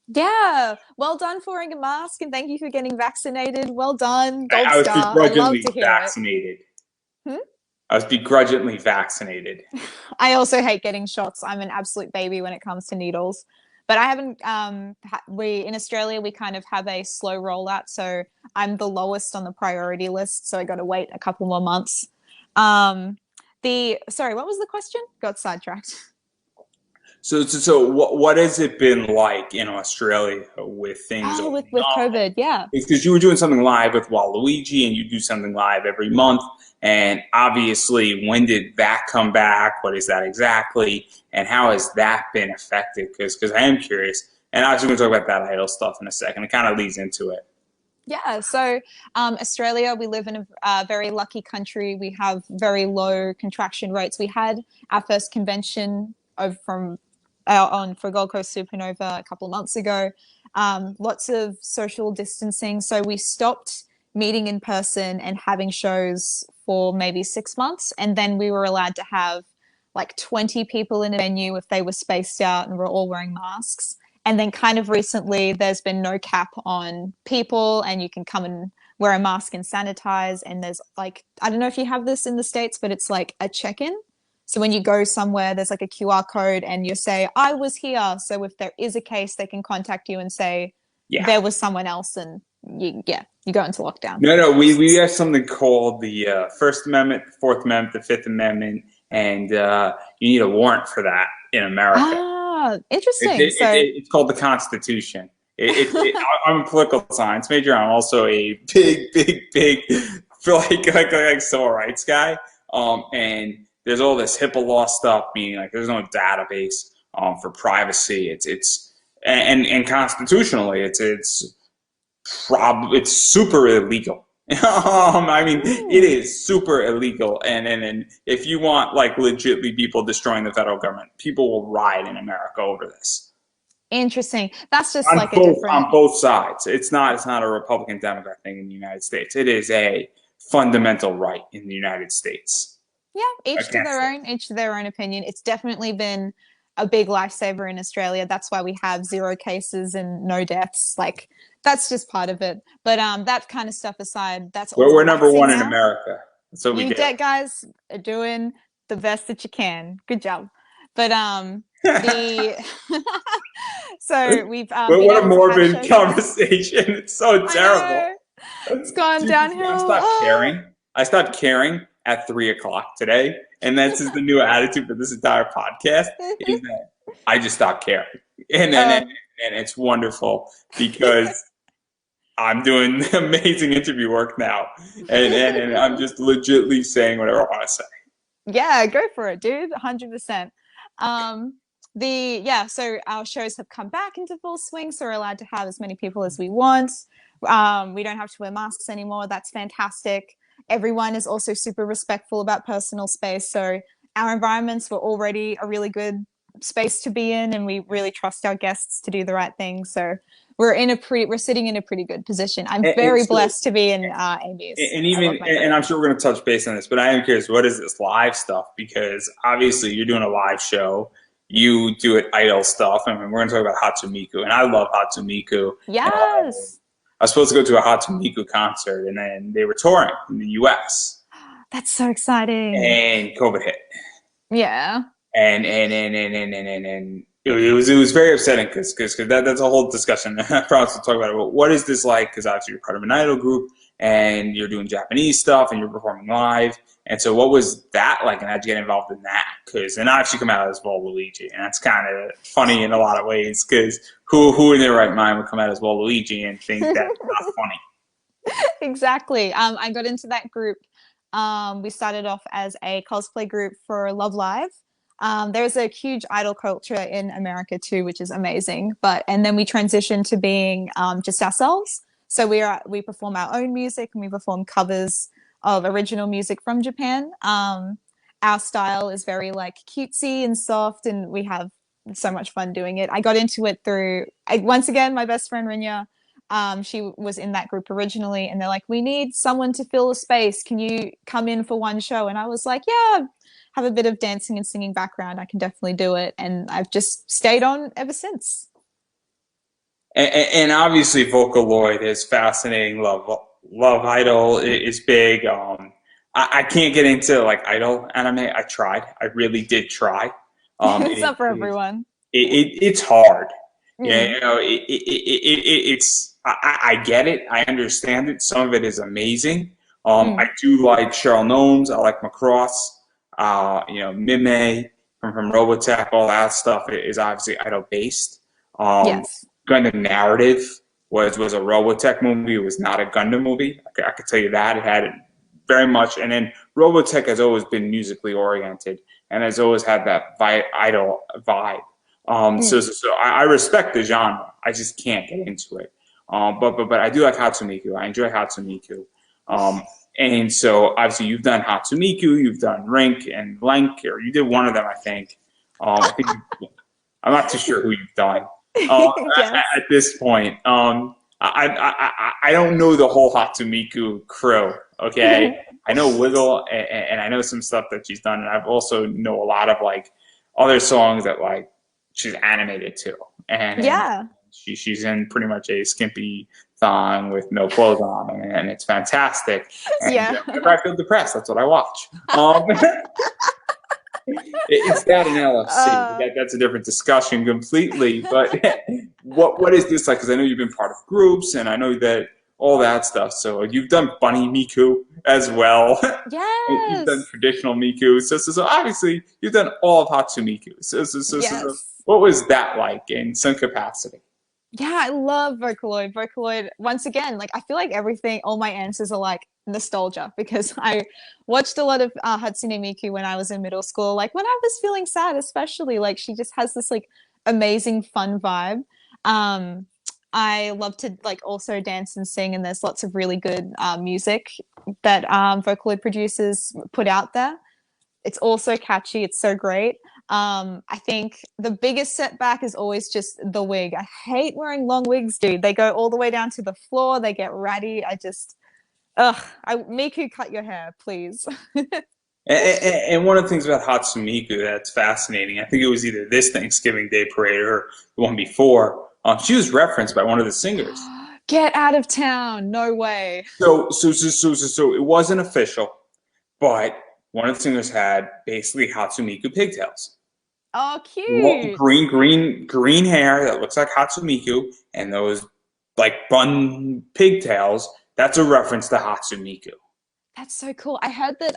Yeah. Well done for wearing a mask, and thank you for getting vaccinated. Well done. Gold I was star. I love begrudgingly to hear it. vaccinated. Hmm? I was begrudgingly vaccinated. I also hate getting shots. I'm an absolute baby when it comes to needles. But I haven't, we in Australia, we kind of have a slow rollout. So I'm the lowest on the priority list. So I got to wait a couple more months. Sorry, what was the question? Got sidetracked. So what has it been like in Australia with things Oh, opening with up? COVID. Yeah. It's because you were doing something live with Waluigi, and you do something live every month. And obviously, when did that come back? What is that exactly? And how has that been affected? Because I am curious. And I was going to talk about that idol stuff in a second. It kind of leads into it. Yeah, so Australia, we live in a very lucky country. We have very low contraction rates. We had our first convention over from on for Gold Coast Supernova a couple of months ago. Lots of social distancing, so we stopped meeting in person and having shows for maybe 6 months, and then we were allowed to have like 20 people in a venue if they were spaced out and we're all wearing masks. And then kind of recently, there's been no cap on people, and you can come and wear a mask and sanitize. And there's like, I don't know if you have this in the States, but it's like a check-in. So when you go somewhere, there's like a QR code and you say, I was here. So if there is a case, they can contact you and say, Yeah. there was someone else. And you go into lockdown. No, we have something called the First Amendment, the Fourth Amendment, the Fifth Amendment, and you need a warrant for that in America. Ah, interesting. So, It's called the Constitution. I'm a political science major. I'm also a big, like civil rights guy. And there's all this HIPAA law stuff, meaning like there's no database for privacy. And constitutionally, it's super illegal. I mean, it hmm, is super illegal, and if you want like legitly people destroying the federal government, people will riot in America over this interesting. That's just on like a both different. sides. It's not a Republican Democrat thing in the United States. It is a fundamental right in the United States Yeah, each to against their it. own, each to their own opinion. It's definitely been a big lifesaver in Australia. That's why we have zero cases and no deaths. Like that's just part of it. But that kind of stuff aside, that's all We're number relaxing one in now. America. That's what we You do. dead guys are doing the best that you can. Good job. But the so we've been What a able to have morbid shows again. conversation. It's so I terrible. know it's gone Dude, I downhill. stopped Oh. caring. I stopped caring at 3 o'clock today, and that's just the new attitude for this entire podcast. Is that I just stopped caring, um, and it's wonderful because I'm doing amazing interview work now, and I'm just legitly saying whatever I want to say. Yeah, go for it, dude. 100%. Um, so our shows have come back into full swing, so we're allowed to have as many people as we want. We don't have to wear masks anymore. That's fantastic. Everyone is also super respectful about personal space. So our environments were already a really good space to be in, and we really trust our guests to do the right thing. So we're sitting in a pretty good position. I'm And very so, blessed to be in Amy's. and I even love my and group. I'm sure we're going to touch base on this, but I am curious, what is this live stuff? Because obviously you're doing a live show, you do it idol stuff. I mean, we're going to talk about Hatsumiku, and I love Hatsumiku. And Yes. I was supposed to go to a Hatsumiku concert, and then they were touring in the U.S. That's so exciting. and COVID hit. Yeah. And it was very upsetting because that's a whole discussion. I promise to talk about it. But what is this like? Because obviously you're part of an idol group and you're doing Japanese stuff and you're performing live. And so what was that like? And how'd you get involved in that? Because and I actually come out as Waluigi, and that's kind of funny in a lot of ways. Because who in their right mind would come out as Waluigi and think that's not funny? Exactly. I got into that group. We started off as a cosplay group for Love Live. There's a huge idol culture in America too, which is amazing. But and then we transitioned to being just ourselves. So we perform our own music and we perform covers of original music from Japan. Our style is very like cutesy and soft, and we have so much fun doing it. I got into it through once again my best friend Rinya. She was in that group originally, and they're like, "We need someone to fill the space. Can you come in for one show?" And I was like, "Yeah, have a bit of dancing and singing background. I can definitely do it." And I've just stayed on ever since. And obviously Vocaloid is fascinating. Love Idol is big. I can't get into like idol anime. I tried. I really did try. It's It, not for it, everyone. it's hard. Yeah, Mm, I get it. I understand it. Some of it is amazing. I mm, do like Cheryl Gnomes. I like Macross. Mime from Robotech. All that stuff is obviously idol based. Um, yes. Gundam Narrative was a Robotech movie. It was not a Gundam movie. I could tell you that. It had it very much. And then Robotech has always been musically oriented and has always had that idol vibe. So, Mm, so, so I respect the genre. I just can't get into it. But I do like Hatsumiku. I enjoy Hatsumiku. Um, and so obviously you've done Hatsumiku, you've done Rink and Blank, or you did one of them, I think. I think I'm not too sure who you've done yes. at this point. I don't know the whole Hatsumiku crew. Okay, I know Wiggle and I know some stuff that she's done, and I've also know a lot of like other songs that like she's animated to, and Yeah. she's in pretty much a skimpy thong with no clothes on, and it's fantastic. And Yeah. whenever I feel depressed, that's what I watch. It's that an LFC. Uh, That's a different discussion completely. But what is this like? Because I know you've been part of groups, and I know that all that stuff. So you've done Bunny Miku as well. You've done yes. traditional Miku. So obviously you've done all of Hatsumiku. So Yes. what was that like in some capacity? Yeah, I love Vocaloid. Vocaloid, once again, like I feel like everything, all my answers are like nostalgia because I watched a lot of Hatsune Miku when I was in middle school. Like when I was feeling sad, especially, like she just has this like amazing fun vibe. Um, I love to like also dance and sing, and there's lots of really good music that Vocaloid producers put out there. It's also catchy. It's so great. I think the biggest setback is always just the wig. I hate wearing long wigs, dude. They go all the way down to the floor. They get ratty. Miku, cut your hair, please. And one of the things about Hatsumiku that's fascinating, I think it was either this Thanksgiving Day parade or the one before. She was referenced by one of the singers. Get out of town. No way. So it wasn't official, but one of the singers had basically Hatsumiku pigtails. Oh, cute. Green hair that looks like Hatsumiku, and those like bun pigtails. That's a reference to Hatsumiku. That's so cool. I heard that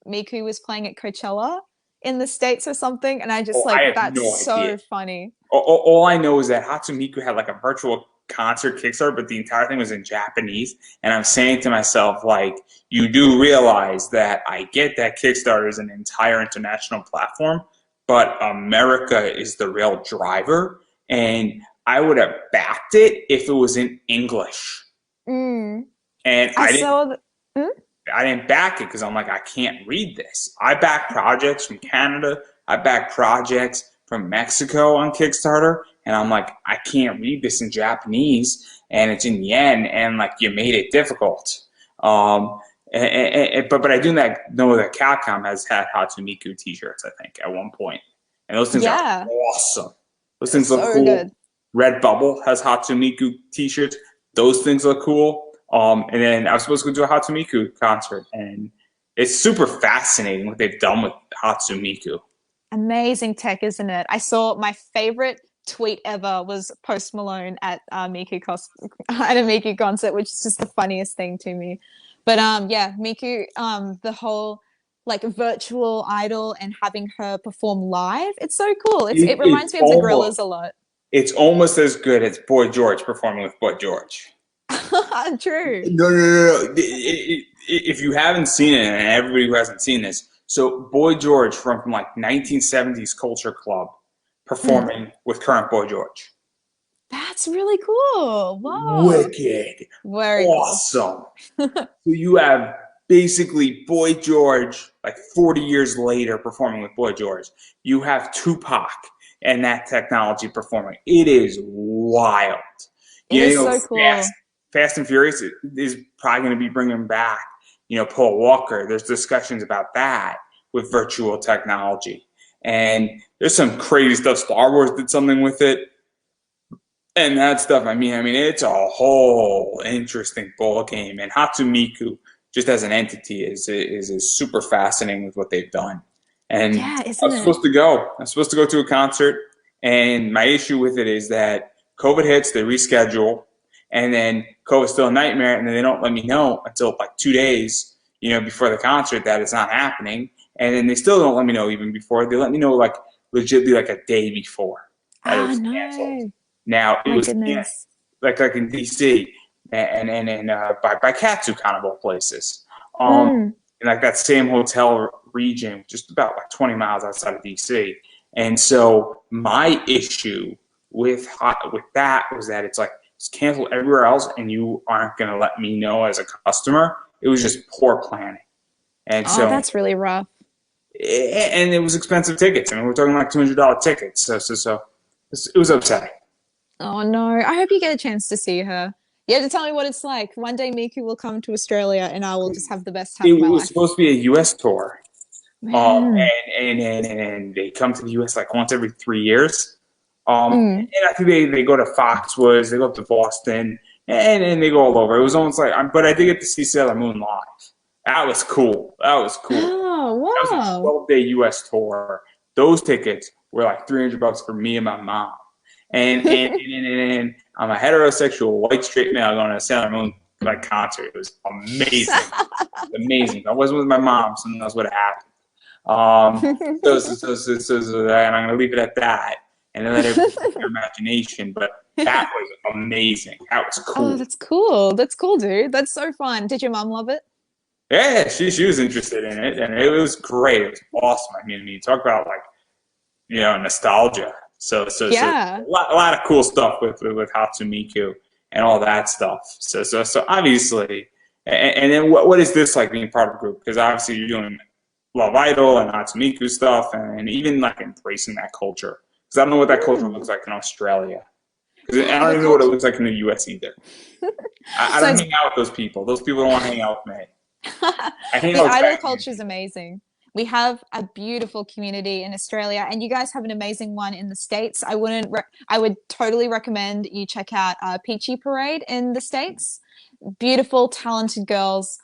Miku was playing at Coachella in the States or something, and I just Oh, I like have that's no idea. so funny. All I know is that Hatsumiku had like a virtual concert Kickstarter, but the entire thing was in Japanese. And I'm saying to myself, like, you do realize that I get that Kickstarter is an entire international platform, but America is the real driver. And I would have backed it if it was in English. Mm. And I saw the, mm? I didn't back it because I'm like, I can't read this. I back projects from Canada. I back projects from Mexico on Kickstarter. And I'm like, I can't read this in Japanese and it's in yen and like you made it difficult. But I do know that Capcom has had Hatsumiku t-shirts, I think, at one point. And those things are Yeah, awesome. Those it's things look so cool. good. Redbubble has Hatsumiku t-shirts. Those things look cool. And then I was supposed to go to a Hatsumiku concert, and It's super fascinating what they've done with Hatsumiku. Amazing tech, isn't it? I saw my favorite tweet ever was Post Malone at at a Miku concert, which is just the funniest thing to me. But yeah, Miku, the whole like virtual idol and having her perform live, it's so cool. It It's reminds me of the almost Gorillas a lot. it's almost as good as Boy George performing with Boy George. True. No, no, no, no. If you haven't seen it, and everybody who hasn't seen this, so Boy George from like 1970s Culture Club Mm, performing with current Boy George. that's really cool. Whoa. Wicked, Very cool. awesome. So you have basically Boy George, like 40 years later, performing with Boy George. You have Tupac and that technology performing. It is wild. It You is know, so cool. Fast and Furious is probably going to be bringing back, Paul Walker. There's discussions about that with virtual technology. And there's some crazy stuff. Star Wars did something with it and that stuff. I mean, it's a whole interesting ball game. And Hatsumiku, just as an entity, is super fascinating with what they've done. And Yeah, I isn't was it? supposed to go. I was supposed to go to a concert, and my issue with it is that COVID hits, they reschedule, and then COVID's still a nightmare, and then they don't let me know until like 2 days, before the concert that it's not happening, and then they still don't let me know even before. They let me know like legitimately like a day before that it Oh was canceled. no. Now it My was yeah, goodness. like in DC and by Katsu kind of places. Um, Mm. in like that same hotel region, just about like 20 miles outside of DC. And so my issue with that was that it's like it's canceled everywhere else, and you aren't going to let me know as a customer. It was just poor planning, and Oh, so that's really rough. and it was expensive tickets. I mean, we're talking like $200 tickets. So it was upsetting. Oh no. I hope you get a chance to see her. You have to tell me what it's like. One day Miku will come to Australia and I will just have the best time It of my was life. supposed to be a U.S. tour, Man. and they come to the U.S. like once every 3 years. Mm. And I think they go to Foxwoods, they go up to Boston, and they go all over. It was almost like, but I did get to see Sailor Moon live. That was cool. That was cool. Oh, That was a wow. 12-day U.S. tour. Those tickets were like $300 for me and my mom. And I'm a heterosexual white straight male going to a Sailor Moon like concert. It was amazing, amazing. If I wasn't with my mom, something else would have happened. And I'm going to leave it at that and then let everybody use their imagination. But that was amazing. That was Oh, cool. that's cool. That's cool, dude. That's so fun. Did your mom love it? Yeah, she was interested in it, and it was great. It was awesome. Talk about like nostalgia. So Yeah. a lot of cool stuff with Hatsumiku and all that stuff. So obviously, and then what is this like being part of a group? Because obviously you're doing Love Idol and Hatsumiku stuff, and even like embracing that culture. Because I don't know what that culture Mm. looks like in Australia. Because I Oh, don't the even know what it culture. looks like in the U.S. either. I So don't hang out with those people. Those people don't want to hang out with me. I hang the out with idol Batman culture is people. amazing. We have a beautiful community in Australia, and you guys have an amazing one in the States. I would totally recommend you check out Peachy Parade in the States. Beautiful, talented girls.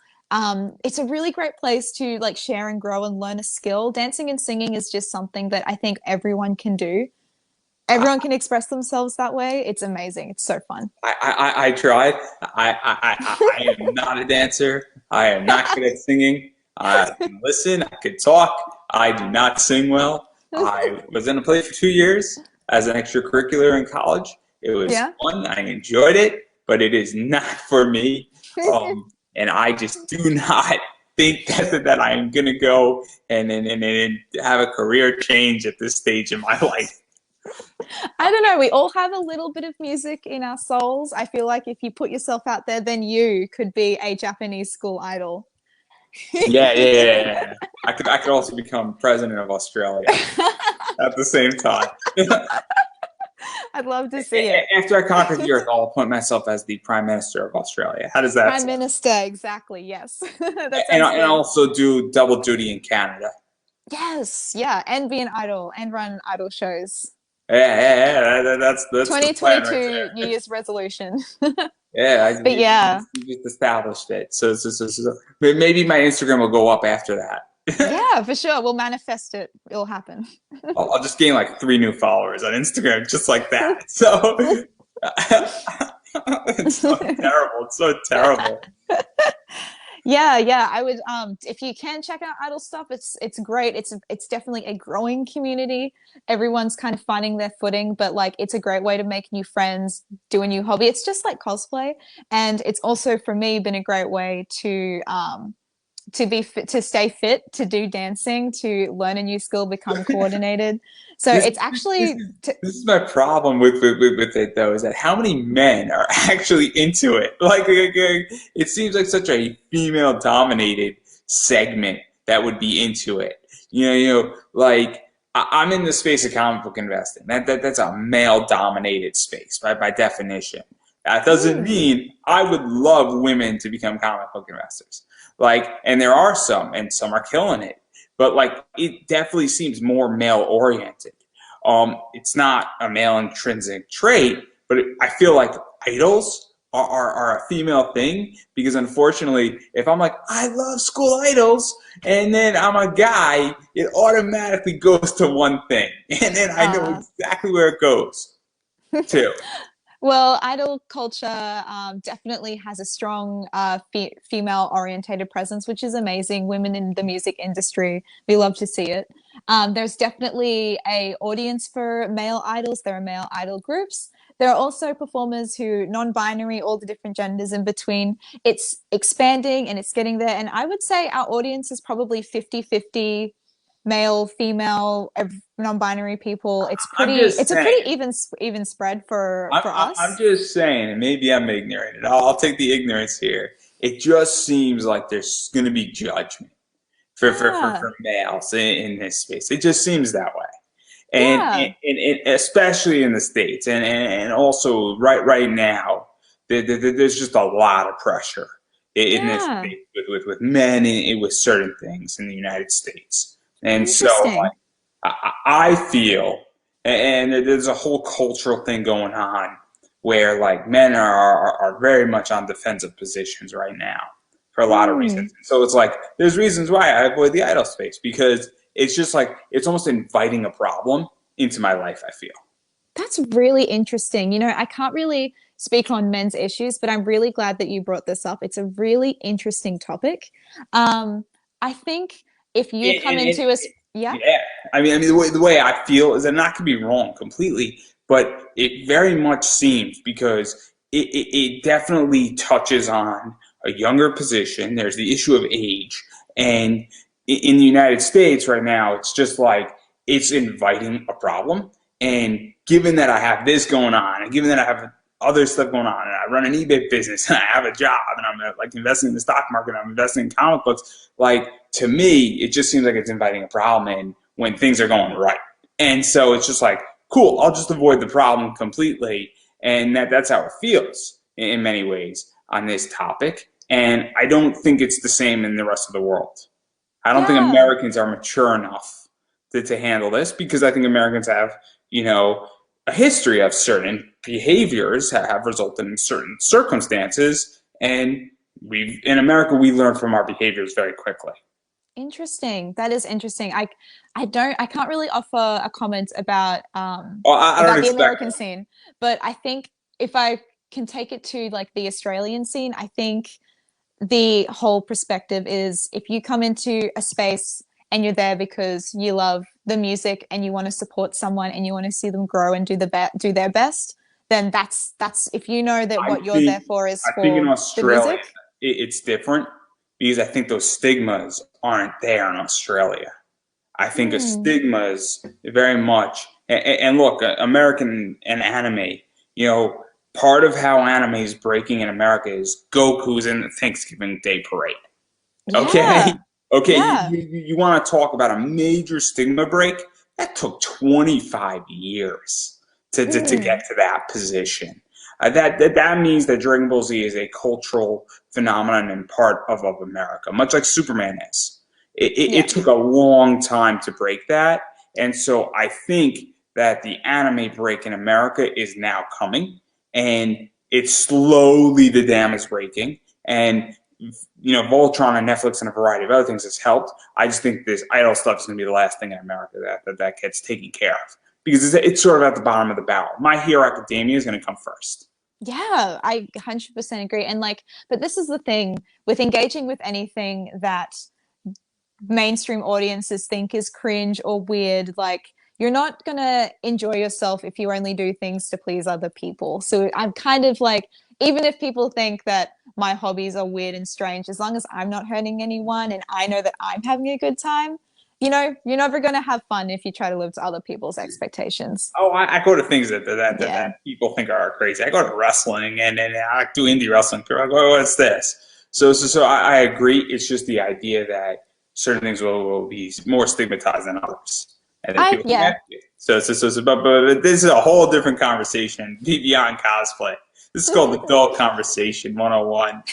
It's a really great place to like share and grow and learn a skill. Dancing and singing is just something that I think everyone can do. Everyone can express themselves that way. It's amazing. It's so fun. I tried. I am not a dancer. I am not good at singing. I can listen. I can talk. I do not sing well. I was in a play for 2 years as an extracurricular in college. It was Yeah. fun. I enjoyed it, but it is not for me. And I just do not think that I am going to go and have a career change at this stage in my life. I don't know. We all have a little bit of music in our souls. I feel like if you put yourself out there, then you could be a Japanese school idol. Yeah. I could also become president of Australia at the same time. I'd love to see it. After I conquer the earth, I'll appoint myself as the prime minister of Australia. How does that Prime sound? Minister, exactly. Yes. That And, sounds and good. also do double duty in Canada. Yes. Yeah. And be an idol and run idol shows. Yeah. That's the plan right 2022 New there. Year's resolution. Yeah, But yeah, you just established it. So maybe my Instagram will go up after that. yeah, for sure. We'll manifest it. It'll happen. I'll just gain like 3 new followers on Instagram just like that. So it's so terrible. It's so terrible. Yeah, yeah. I would if you can check out idol stuff, it's great. It's definitely a growing community. Everyone's kind of finding their footing, but like it's a great way to make new friends, do a new hobby. It's just like cosplay. And it's also for me been a great way to be fit, to stay fit, to do dancing, to learn a new skill, become coordinated. So This, it's this, actually is, this is my problem with it though, is that how many men are actually into it? It seems like such a female dominated segment that would be into it. Like I'm in the space of comic book investing. That's a male dominated space by definition. That doesn't mm, mean I would love women to become comic book investors. And there are some, and some are killing it. But it definitely seems more male oriented. It's not a male intrinsic trait, but I feel like idols are a female thing because unfortunately, if I'm like, I love school idols, and then I'm a guy, it automatically goes to one thing. And then I know uh, exactly where it goes to. Well, idol culture definitely has a strong female orientated presence, which is amazing. Women in the music industry, we love to see it. There's definitely a audience for male idols. There are male idol groups. There are also performers who non-binary, all the different genders in between. It's expanding and it's getting there. And I would say our audience is probably 50-50 male, female, non-binary people. I'm just It's a pretty saying. even spread for I'm us. just saying, and maybe I'm ignorant, and I'll take the ignorance here. It just seems like there's going to be judgment Yeah. for males in this space. It just seems that way. Yeah. And especially in the States, and also right now, there's just a lot of pressure in this Yeah. space with men and with certain things in the United States. And so Interesting. I feel, and there's a whole cultural thing going on where men are very much on defensive positions right now for a lot of Hmm. reasons. So it's like there's reasons why I avoid the idol space because it's just it's almost inviting a problem into my life, I feel. That's really interesting. You know, I can't really speak on men's issues, but I'm really glad that you brought this up. It's a really interesting topic. Um, I think if you come And into a, yeah, yeah, I mean, the way I feel is that not to be wrong completely, but it very much seems because it definitely touches on a younger position. There's the issue of age, and in the United States right now, it's just it's inviting a problem. And given that I have this going on, and given that I have other stuff going on, and I run an eBay business, and I have a job, and I'm investing in the stock market, I'm investing in comic books, to me, it just seems like it's inviting a problem in when things are going right. And so it's just cool, I'll just avoid the problem completely. And that's how it feels in many ways on this topic. And I don't think it's the same in the rest of the world. I don't think yeah. Americans are mature enough to handle this because I think Americans have, a history of certain behaviors that have resulted in certain circumstances. And in America, we learn from our behaviors very quickly. Interesting. That is interesting. I can't really offer a comment Oh, I don't about the expect American scene, but I think if I can take it to like the Australian scene, I think the whole perspective is if you come into a space and you're there because you love the music and you want to support someone and you want to see them grow and do their best, then that's if you know that I what you're there think for is I think in for the Australia music. it's different because I think those stigmas aren't there in Australia. I think a Hmm. stigma is very much and look, American and anime, you know, part of how anime is breaking in America is Goku's in the Thanksgiving Day parade. Okay, Yeah. okay, Yeah. you want to talk about a major stigma break? That took 25 years to Mm. get to that position. That means that Dragon Ball Z is a cultural phenomenon and part of America, much like Superman is. It Yeah. took a long time to break that, and so I think that the anime break in America is now coming, and it's slowly the dam is breaking, and Voltron on Netflix and a variety of other things has helped. I just think this idol stuff is going to be the last thing in America that gets taken care of because it's sort of at the bottom of the barrel. My Hero Academia is going to come first. Yeah, I 100% agree. And like, but this is the thing with engaging with anything that mainstream audiences think is cringe or weird. Like, you're not gonna enjoy yourself if you only do things to please other people. So I'm kind of like, even if people think that my hobbies are weird and strange, as long as I'm not hurting anyone and I know that I'm having a good time, you're never gonna have fun if you try to live to other people's expectations. Oh, I go to things that Yeah. people think are crazy. I go to wrestling and I do indie wrestling. I go, what's this? So I agree. It's just the idea that certain things will be more stigmatized than others, and then people think Yeah. that's it. But this is a whole different conversation beyond cosplay. This is called adult conversation 101.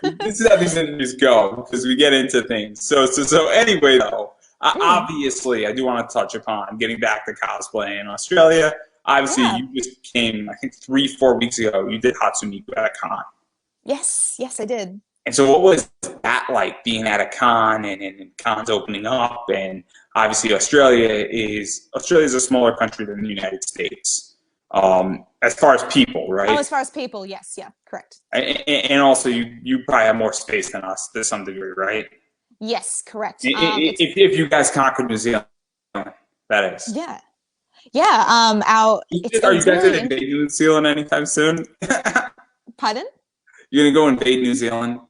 This is how these interviews go because we get into things. So anyway, though, Mm, obviously, I do want to touch upon getting back to cosplay in Australia. Obviously, yeah. you just came, I think, 3, 4 weeks ago. You did Hatsune Miku at a con. Yes, yes, I did. And so, what was that like being at a con and cons opening up? And obviously, Australia's a smaller country than the United States as far as people, Oh, right? as far as people, yes, yeah, correct. And also, you probably have more space than us to some degree, right? Yes, correct. It's If you guys conquered New Zealand, that is. yeah, yeah. Our Are you it's guys going really to invade New Zealand anytime soon? pardon. You're going to go invade New Zealand?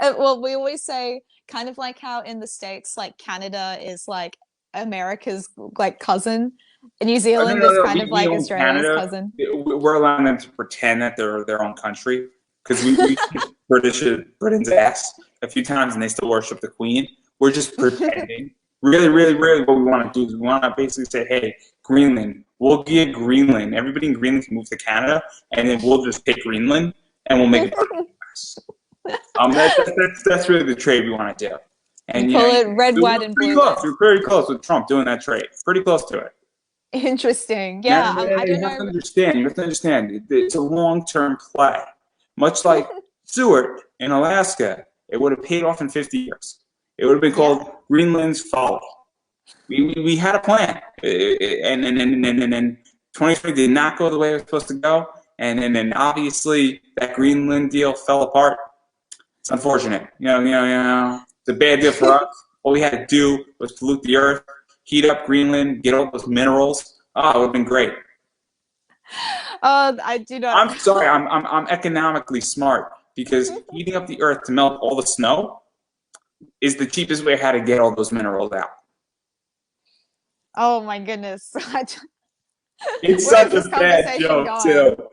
Well, we always say kind of like how in the States, like Canada is like America's like cousin. New Oh, no, Zealand no, is no. kind of We like own Australia's Canada. cousin. We're allowing them to pretend that they're their own country because we kicked Britain's ass a few times and they still worship the Queen. We're just pretending. Really, really, really, what we want to do is we want to basically say, hey, Greenland, we'll give Greenland. Everybody in Greenland can move to Canada, and then we'll just take Greenland and we'll make it part of the US. That's really the trade we want to do. You And call it red, we're white, and pretty blue close. land. We're pretty close with Trump doing that trade. Pretty close to it. Interesting. Now, Yeah. I you don't have to know. understand. You have to understand. It's a long-term play. Much like Seward in Alaska, it would have paid off in 50 years. It would have been Yeah. called Greenland's Folly. We had a plan, and 2020 did not go the way it was supposed to go, and then obviously that Greenland deal fell apart. It's unfortunate. It's a bad deal for us. All we had to do was pollute the earth, heat up Greenland, get all those minerals. Oh, it would have been great. I do not. I'm sorry, I'm economically smart because heating up the earth to melt all the snow is the cheapest way how to get all those minerals out. Oh my goodness. It's Where is such this a bad conversation joke, going? too.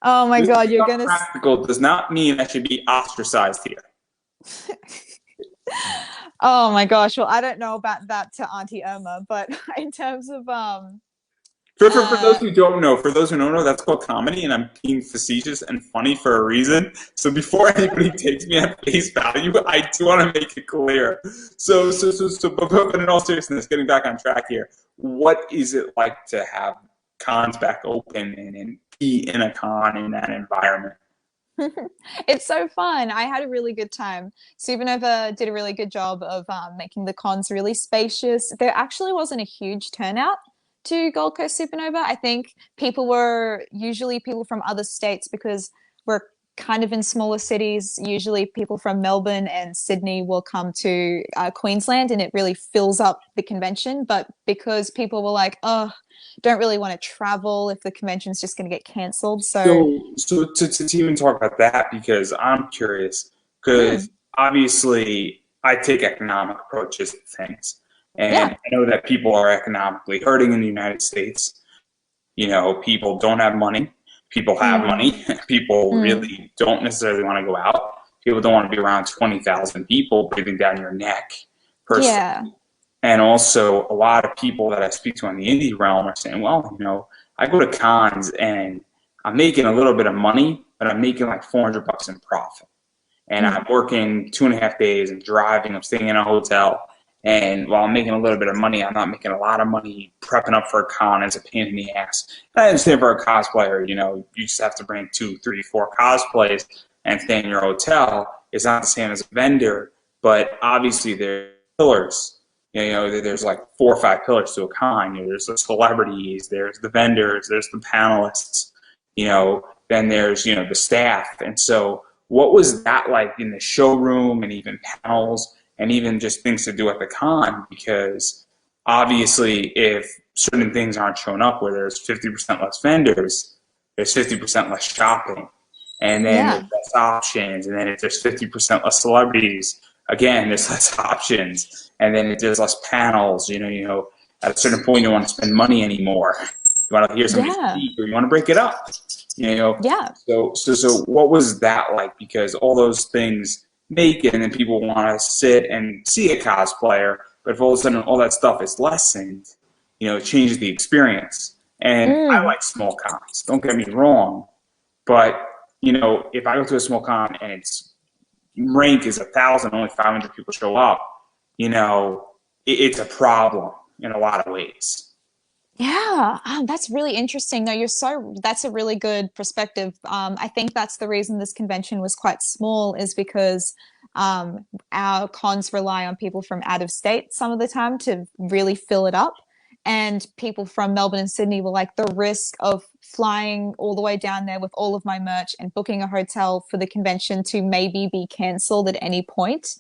Oh my Just God, being you're gonna. practical does not mean I should be ostracized here. Oh my gosh. Well, I don't know about that to Auntie Irma, but in terms of For those uh who don't know, that's called comedy, and I'm being facetious and funny for a reason. So before anybody takes me at face value, I do want to make it clear. But in all seriousness, getting back on track here, what is it like to have cons back open and be in a con in that environment? it's so fun. I had a really good time. Supernova did a really good job of making the cons really spacious. There actually wasn't a huge turnout to Gold Coast Supernova. I think people were usually people from other states because we're kind of in smaller cities. Usually people from Melbourne and Sydney will come to Queensland and it really fills up the convention. But because people were like, oh, don't really want to travel if the convention's just going to get cancelled. So, So to even talk about that, because I'm curious, mm, because obviously I take economic approaches to things, and yeah. I know that people are economically hurting in the United States. People don't have money. People have Mm, money. People mm, really don't necessarily want to go out. People don't want to be around 20,000 people breathing down your neck per se. yeah. And also, a lot of people that I speak to in the indie realm are saying, well, I go to cons and I'm making a little bit of money, but I'm making like $400 in profit. And I'm Mm, working 2.5 days and driving, I'm staying in a hotel. And while I'm making a little bit of money, I'm not making a lot of money. Prepping up for a con is a pain in the ass. And I understand for a cosplayer, you just have to bring 2, 3, 4 cosplays and stay in your hotel. It's not the same as a vendor, but obviously there's pillars. There's like 4 or 5 pillars to a con. There's the celebrities, there's the vendors, there's the panelists. Then there's the staff. And so, what was that like in the showroom and even panels and even just things to do at the con? Because obviously, if certain things aren't showing up, where there's 50% less vendors, there's 50% less shopping, and then there's Yeah. less options, and then if there's 50% less celebrities, again, there's less options, and then if there's less panels. At a certain point, you don't want to spend money anymore. You want to hear somebody Yeah. speak, or you want to break it up. Yeah. So what was that like? Because all those things make it, and then people want to sit and see a cosplayer, but if all of a sudden all that stuff is lessened, it changes the experience. And I Mm. like small cons. Don't get me wrong, but if I go to a small con and its rank is 1,000, only 500 people show up, it's a problem in a lot of ways. Yeah, that's really interesting. No, that's a really good perspective. I think that's the reason this convention was quite small is because our cons rely on people from out of state some of the time to really fill it up. And people from Melbourne and Sydney were like, the risk of flying all the way down there with all of my merch and booking a hotel for the convention to maybe be cancelled at any point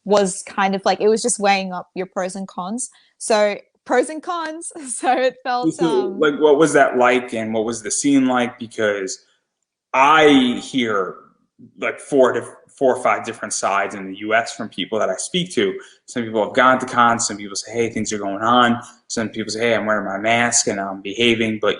was kind of like, it was just weighing up your pros and cons. So pros and cons. So it felt So, like, what was that like, and what was the scene like? Because I hear like 4 or 5 different sides in the U.S. from people that I speak to. Some people have gone to cons. Some people say, "Hey, things are going on." Some people say, "Hey, I'm wearing my mask and I'm behaving." But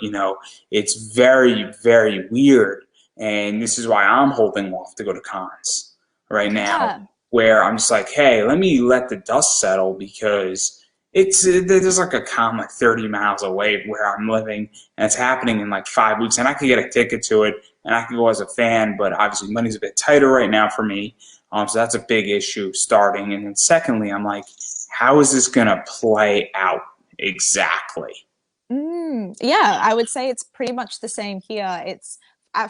it's very, very weird, and this is why I'm holding off to go to cons right now, yeah. where I'm just like, "Hey, let the dust settle," because there's like a con like 30 miles away where I'm living, and it's happening in like 5 weeks, and I could get a ticket to it and I could go as a fan, but obviously money's a bit tighter right now for me. So that's a big issue starting. And then secondly, I'm like, how is this going to play out exactly? Yeah, I would say it's pretty much the same here. It's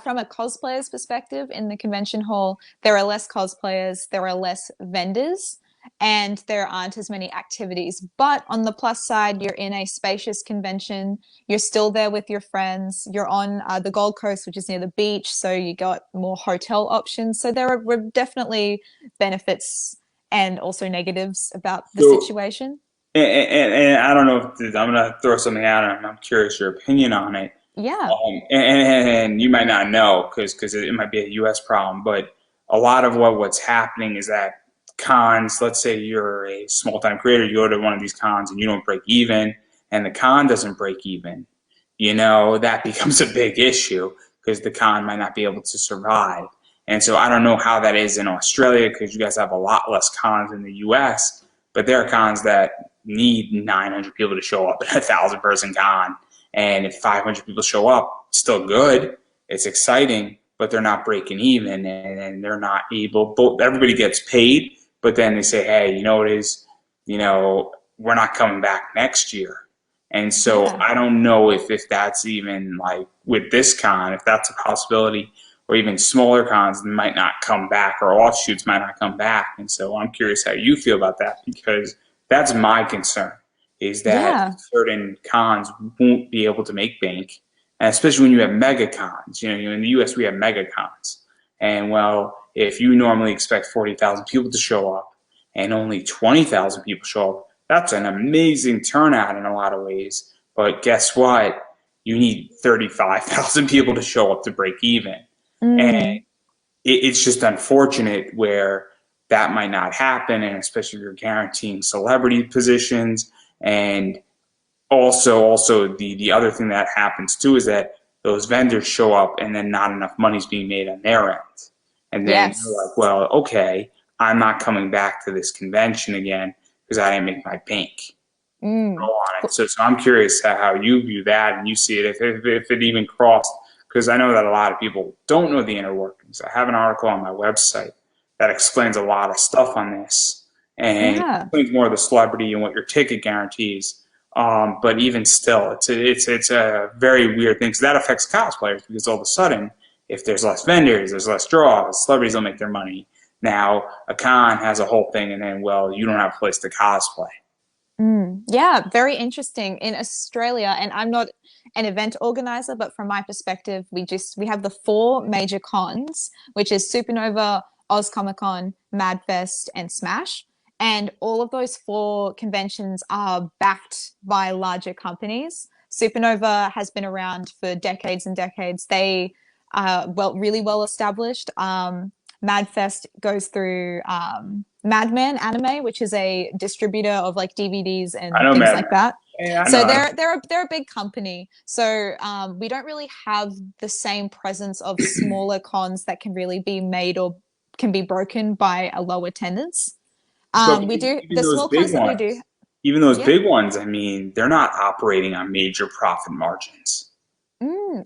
from a cosplayer's perspective in the convention hall, there are less cosplayers, there are less vendors, and there aren't as many activities. But on the plus side, you're in a spacious convention, you're still there with your friends, you're on the Gold Coast, which is near the beach, so you got more hotel options. So were definitely benefits and also negatives about the So, situation. and I don't know if I'm going to throw something out, and I'm curious your opinion on it. Yeah. And you might not know because it might be a U.S. problem, but a lot of what's happening is that cons. Let's say you're a small time creator, you go to one of these cons and you don't break even, and the con doesn't break even. That becomes a big issue because the con might not be able to survive. And so I don't know how that is in Australia because you guys have a lot less cons in the U.S. But there are cons that need 900 people to show up at a 1,000-person con, and if 500 people show up, it's still good. It's exciting, but they're not breaking even, and they're not able. Everybody gets paid, but then they say, "Hey, you know what it is? We're not coming back next year." And so Yeah. I don't know if that's even like with this con, if that's a possibility, or even smaller cons might not come back, or offshoots might not come back. And so I'm curious how you feel about that because that's my concern is that Yeah. certain cons won't be able to make bank, and especially when you have mega cons. In the U.S. we have mega cons, and well, if you normally expect 40,000 people to show up, and only 20,000 people show up, that's an amazing turnout in a lot of ways. But guess what? You need 35,000 people to show up to break even, and Mm. it's just unfortunate where that might not happen, and especially if you're guaranteeing celebrity positions. And also the other thing that happens too is that those vendors show up and then not enough money's being made on their end, and then you're Yes. like, well, okay, I'm not coming back to this convention again because I didn't make my bank go Mm. on it. So I'm curious how you view that and you see it, if it even crossed, because I know that a lot of people don't know the inner workings. I have an article on my website that explains a lot of stuff on this, and Yeah. it's more of the celebrity and what your ticket guarantees. But even still, it's a very weird thing because that affects cosplayers because all of a sudden, if there's less vendors, there's less draws, celebrities don't make their money. Now a con has a whole thing, and then well, you don't have a place to cosplay. Yeah, very interesting. In Australia, and I'm not an event organizer, but from my perspective, we have the four major cons, which is Supernova, Oz Comic Con, Madfest, and Smash. And all of those four conventions are backed by larger companies. Supernova has been around for decades and decades. They are really well established. Madfest goes through Madman Anime, which is a distributor of like DVDs I and know, things man. like that. Yeah, I So know. they're a big company. So we don't really have the same presence of smaller cons that can really be made or can be broken by a low attendance. But We do even the those small cons big that we do. ones, even those Yeah. big ones, I mean, they're not operating on major profit margins.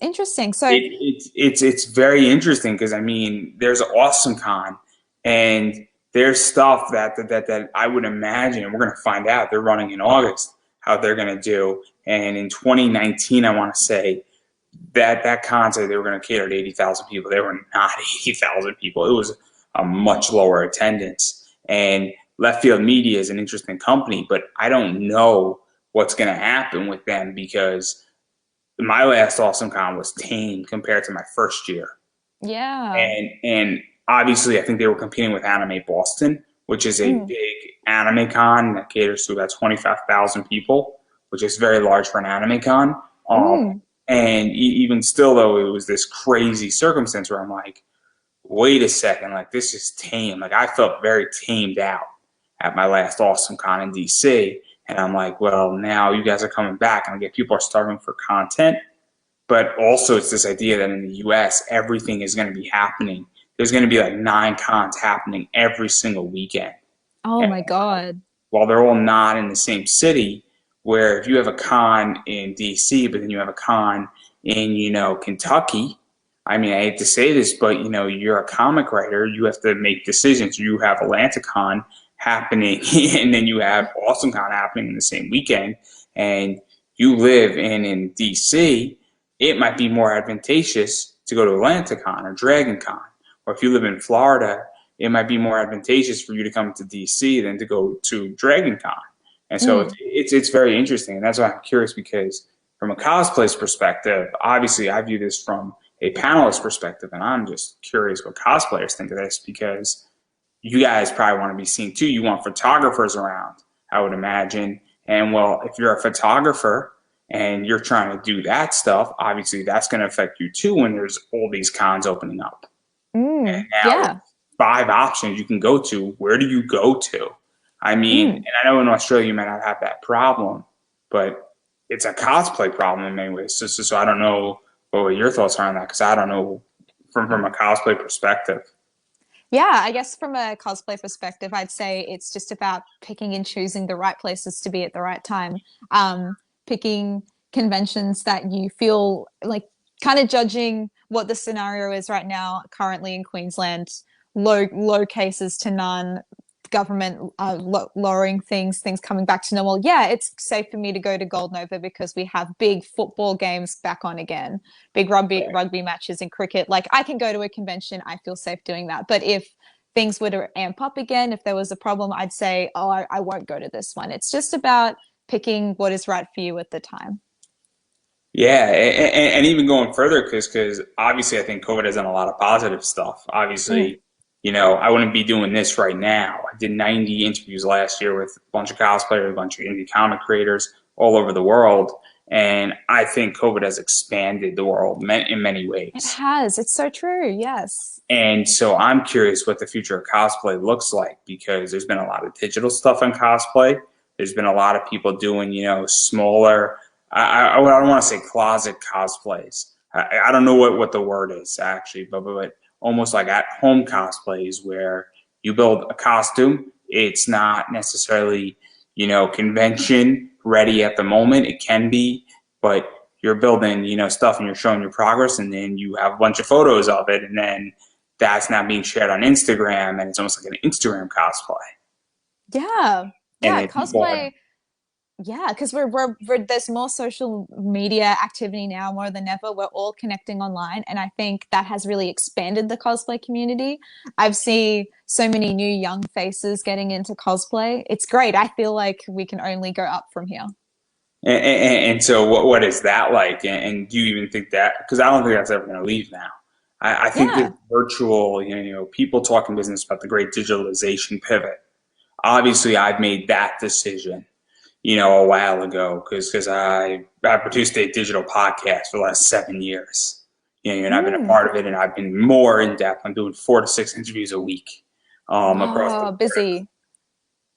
Interesting. So It's very interesting because I mean, there's Awesome Con, and there's stuff that I would imagine, and we're going to find out. They're running in August how they're going to do, and in 2019, I want to say that concert they were going to cater to 80,000 people. They were not 80,000 people. It was a much lower attendance. And Left Field Media is an interesting company, but I don't know what's going to happen with them because my last Awesome Con was tame compared to my first year. yeah. And obviously I think they were competing with Anime Boston, which is a Mm, big anime con that caters to about 25,000 people, which is very large for an anime con. mm. And even still though, it was this crazy circumstance where I'm like, wait a second, like this is tame. Like I felt very tamed out at my last Awesome Con in DC. And I'm like, well, now you guys are coming back and I get people are starving for content. But also it's this idea that in the US, everything is going to be happening. There's going to be like 9 cons happening every single weekend. Oh And my God. while they're all not in the same city, where if you have a con in DC, but then you have a con in, Kentucky, I mean, I hate to say this, but, you're a comic writer, you have to make decisions. You have AtlantaCon happening, and then you have AwesomeCon happening in the same weekend, and you live in DC, it might be more advantageous to go to AtlantaCon or DragonCon. Or if you live in Florida, it might be more advantageous for you to come to DC than to go to DragonCon. And so Mm. it's very interesting, and that's why I'm curious because from a cosplay's perspective, obviously I view this from a panelist perspective, and I'm just curious what cosplayers think of this because you guys probably want to be seen too. You want photographers around, I would imagine. And well, if you're a photographer and you're trying to do that stuff, obviously that's going to affect you too when there's all these cons opening up. Now, Yeah. 5 options you can go to. Where do you go to? I mean, Mm. and I know in Australia you might not have that problem, but it's a cosplay problem in many ways. So I don't know what your thoughts are on that because I don't know from a cosplay perspective. Yeah, I guess from a cosplay perspective, I'd say it's just about picking and choosing the right places to be at the right time. Picking conventions that you feel like kind of judging what the scenario is right now, currently in Queensland, low cases to none, government lowering things coming back to normal. Yeah, it's safe for me to go to Gold Nova because we have big football games back on again, big rugby matches and cricket. Like I can go to a convention, I feel safe doing that. But if things were to amp up again, if there was a problem, I'd say, oh, I won't go to this one. It's just about picking what is right for you at the time. Yeah, and even going further, because obviously I think COVID has done a lot of positive stuff. Mm. Obviously, I wouldn't be doing this right now. I did 90 interviews last year with a bunch of cosplayers, a bunch of indie comic creators all over the world, and I think COVID has expanded the world in many It ways. has. It's so true. Yes. And so I'm curious what the future of cosplay looks like because there's been a lot of digital stuff in cosplay. There's been a lot of people doing, smaller, I don't want to say closet cosplays. I don't know what the word is actually, but almost like at home cosplays where you build a costume. It's not necessarily, convention ready at the moment. It can be, but you're building, stuff and you're showing your progress and then you have a bunch of photos of it and then that's now being shared on Instagram, and it's almost like an Instagram cosplay. Yeah. and Yeah. then people are. Cosplay. Yeah, because we're there's more social media activity now more than ever. We're all connecting online, and I think that has really expanded the cosplay community. I've seen so many new young faces getting into cosplay. It's great. I feel like we can only go up from here. And so, what is that like? And do you even think that? Because I don't think that's ever going to leave now. I think this Yeah. virtual, people talking business about the great digitalization pivot. Obviously, I've made that decision, a while ago because I produced a digital podcast for the last 7 years. And I've been a Mm. part of it, and I've been more in depth. I'm doing 4 to 6 interviews a week across the Wow, board. busy.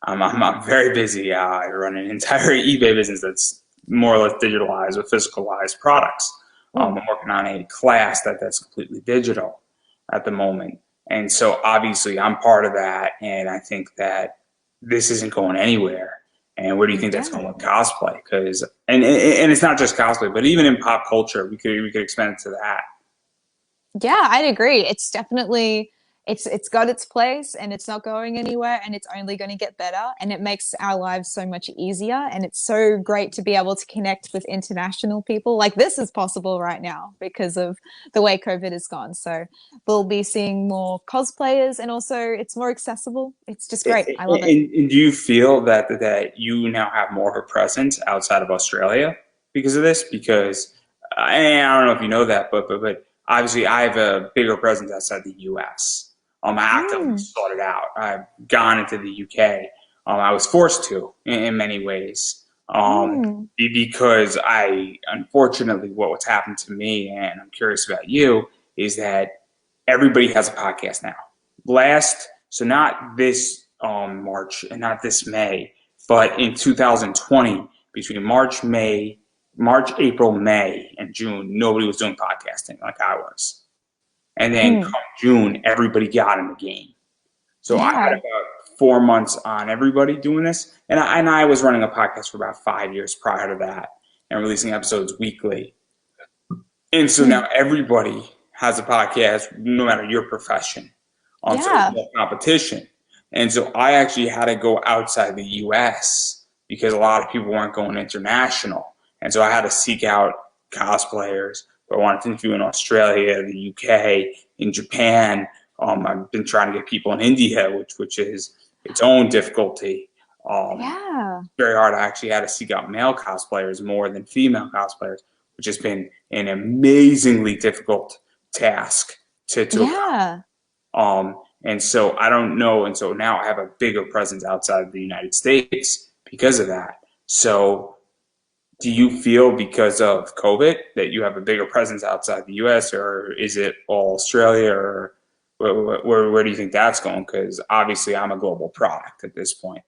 I'm very busy. I run an entire eBay business that's more or less digitalized with physicalized products. Mm. I'm working on a class that's completely digital at the moment. And so obviously I'm part of that. And I think that this isn't going anywhere. And where do you think that's going Yeah. with cosplay? Because and it's not just cosplay, but even in pop culture, we could expand it to that. Yeah, I'd agree. It's definitely it's got its place and it's not going anywhere and it's only going to get better and it makes our lives so much easier and it's so great to be able to connect with international people. Like this is possible right now because of the way COVID has gone. So we'll be seeing more cosplayers and also it's more accessible. It's just great. I love it. And do you feel that you now have more of a presence outside of Australia because of this? Because I don't know if you know that, but obviously I have a bigger presence outside the U.S. I actively Mm, sought it out. I've gone into the UK. I was forced to in many ways mm. because unfortunately, what's happened to me, and I'm curious about you, is that everybody has a podcast now. So not this March and not this May, but in 2020, between April, May, and June, nobody was doing podcasting like I was. And then Mm. come June, everybody got in the game. So I had Yeah. about 4 months on everybody doing this, and I was running a podcast for about 5 years prior to that, and releasing episodes weekly. And so Mm. now everybody has a podcast, no matter your profession. So there's Yeah. more competition. And so I actually had to go outside the US because a lot of people weren't going international. And so I had to seek out cosplayers. I wanted to interview in Australia, the UK, in Japan. I've been trying to get people in India, which is its own difficulty. Yeah. Very hard. I actually had to seek out male cosplayers more than female cosplayers, which has been an amazingly difficult task to accomplish. Yeah. And so I don't know. And so now I have a bigger presence outside of the United States because of that. So do you feel because of COVID that you have a bigger presence outside the US, or is it all Australia, or where do you think that's going? Because obviously I'm a global product at this point.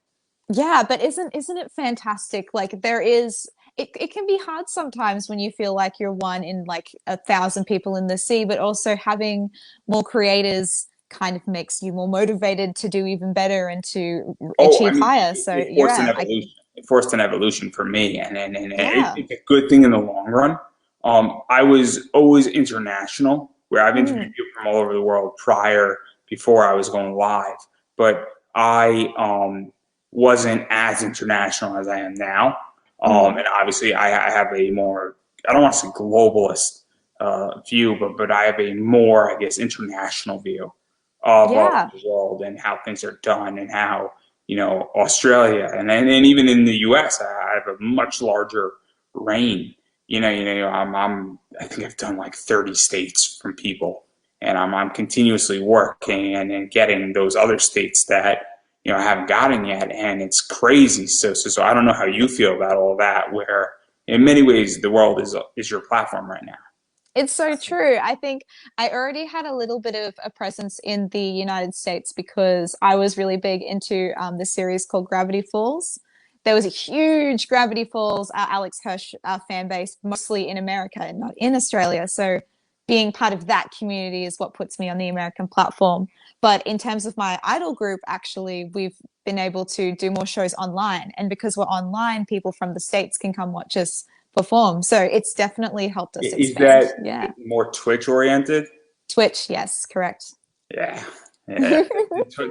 Yeah, but isn't it fantastic? Like there is it can be hard sometimes when you feel like you're one in like 1,000 people in the sea, but also having more creators kind of makes you more motivated to do even better and to Oh, I achieve mean, higher. So it you're forced an at evolution. It forced an evolution for me, and yeah. it's a good thing in the long run. I was always international, where I've interviewed Mm, people from all over the world before I was going live, but I wasn't as international as I am now. mm. And obviously, I have a more, I don't want to say globalist view, but I have a more, I guess, international view of Yeah. the world and how things are done and how Australia and even in the U.S. I have a much larger reign. I think I've done like 30 states from people, and I'm continuously working and getting those other states that I haven't gotten yet, and it's crazy. So I don't know how you feel about all that. Where in many ways the world is your platform right now. It's so true. I think I already had a little bit of a presence in the United States because I was really big into the series called Gravity Falls. There was a huge Gravity Falls Alex Hirsch fan base, mostly in America and not in Australia. So being part of that community is what puts me on the American platform. But in terms of my idol group, actually, we've been able to do more shows online. And because we're online, people from the States can come watch us perform. So it's definitely helped us Is expand. that Yeah. more Twitch oriented? Twitch, yes, correct. Yeah. Yeah,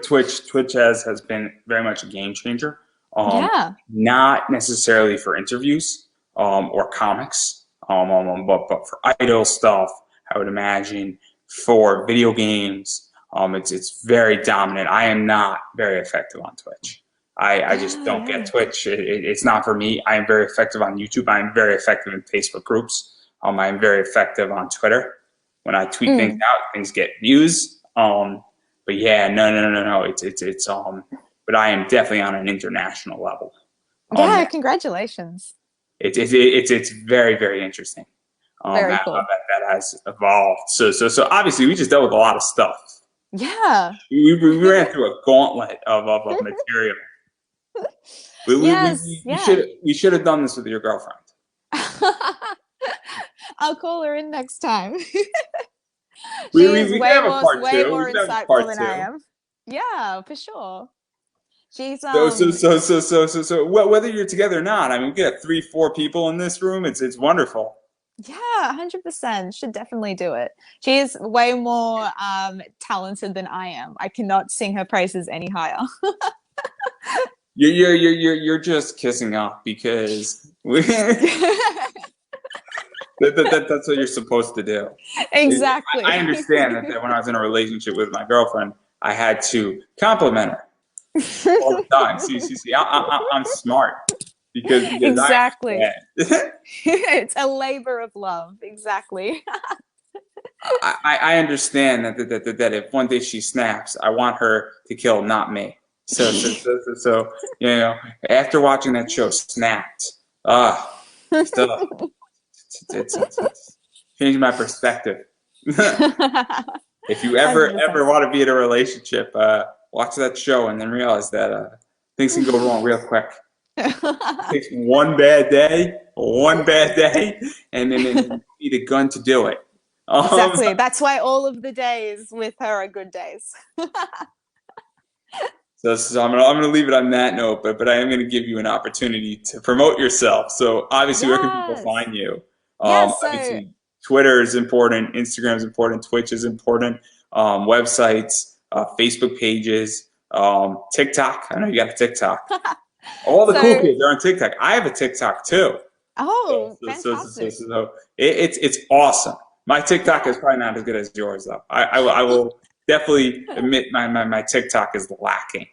Twitch has been very much a game changer. Yeah. Not necessarily for interviews or comics, but for idol stuff, I would imagine for video games, it's very dominant. I am not very effective on Twitch. I just Yeah, don't get yeah. Twitch. It's not for me. I am very effective on YouTube. I am very effective in Facebook groups. I am very effective on Twitter. When I tweet things Mm. out, things get views. But yeah, no. But I am definitely on an international level. Yeah, Yeah, congratulations. it's very very interesting. Very How cool. that has evolved. So obviously we just dealt with a lot of stuff. Yeah. We ran through a gauntlet of material. Yes, yeah. We should have done this with your girlfriend. I'll call her in next time. We could have a part Way two. We more could have a insightful part than I two. am. Yeah, for sure. She's Whether you're together or not, I mean, we could have three, four people in this room. It's wonderful. yeah, 100%. Should definitely do it. She's way more talented than I am. I cannot sing her praises any higher. You're just kissing up because that's what you're supposed to do. I Exactly. understand that when I was in a relationship with my girlfriend, I had to compliment her all the time. I'm smart because I Exactly. understand. It's a labor of love. Exactly. I understand that if one day she snaps, I want her to kill, not me. So you know, after watching that show, Snapped, still it's changed my perspective. If you ever 100%. want to be in a relationship, watch that show and then realize that things can go wrong real quick. It takes one bad day, and then you need a gun to do it. Um, Exactly. That's why all of the days with her are good days. so I'm gonna leave it on that note, but I am gonna give you an opportunity to promote yourself. So obviously, where can people Yes. find you? Yes. So, Obviously, Twitter is important, Instagram is important, Twitch is important, websites, Facebook pages, TikTok. I know you got a TikTok. All the cool so, kids are on TikTok. I have a TikTok too. oh, fantastic. It's awesome. My TikTok is Yeah. probably not as good as yours though. I will definitely admit my TikTok is lacking.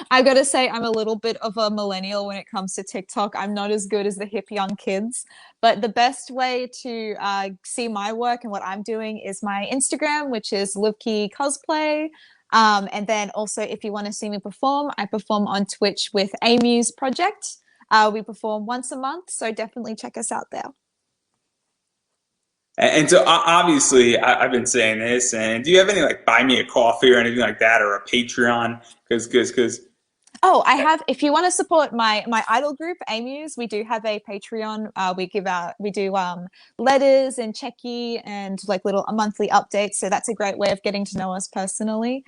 I gotta say, I'm a little bit of a millennial when it comes to TikTok. I'm not as good as the hip young kids, but the best way to see my work and what I'm doing is my Instagram, which is Luvkii Cosplay. And then also, if you want to see me perform, I perform on Twitch with Amy's Project. We perform once a month, so definitely check us out there. And so obviously I've been saying this. And do you have any like buy me a coffee or anything like that, or a Patreon? Because Oh, I have. If you want to support my idol group, Amuse, we do have a Patreon. We do letters and checky and like little monthly updates. So that's a great way of getting to know us personally.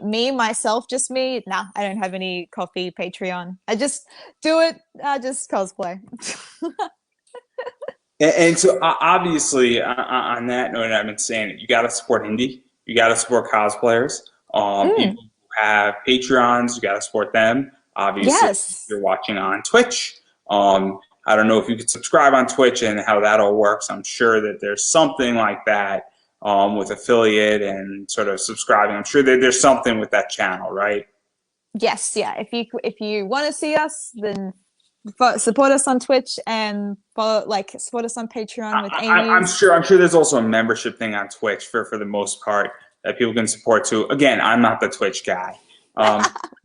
Me myself, just me. Nah, I don't have any coffee Patreon. I just do it. Just cosplay. and so obviously on that note, I've been saying it. You got to support indie. You got to support cosplayers. Mm, People who have Patreons, you got to support them. Obviously, if yes. you're watching on Twitch. I don't know if you could subscribe on Twitch and how that all works. I'm sure that there's something like that with affiliate and sort of subscribing. I'm sure that there's something with that channel, right? Yes. Yeah. If you want to see us, then support us on Twitch and follow like support us on Patreon with Amy's. I'm sure there's also a membership thing on Twitch for the most part that people can support too. Again, I'm not the Twitch guy.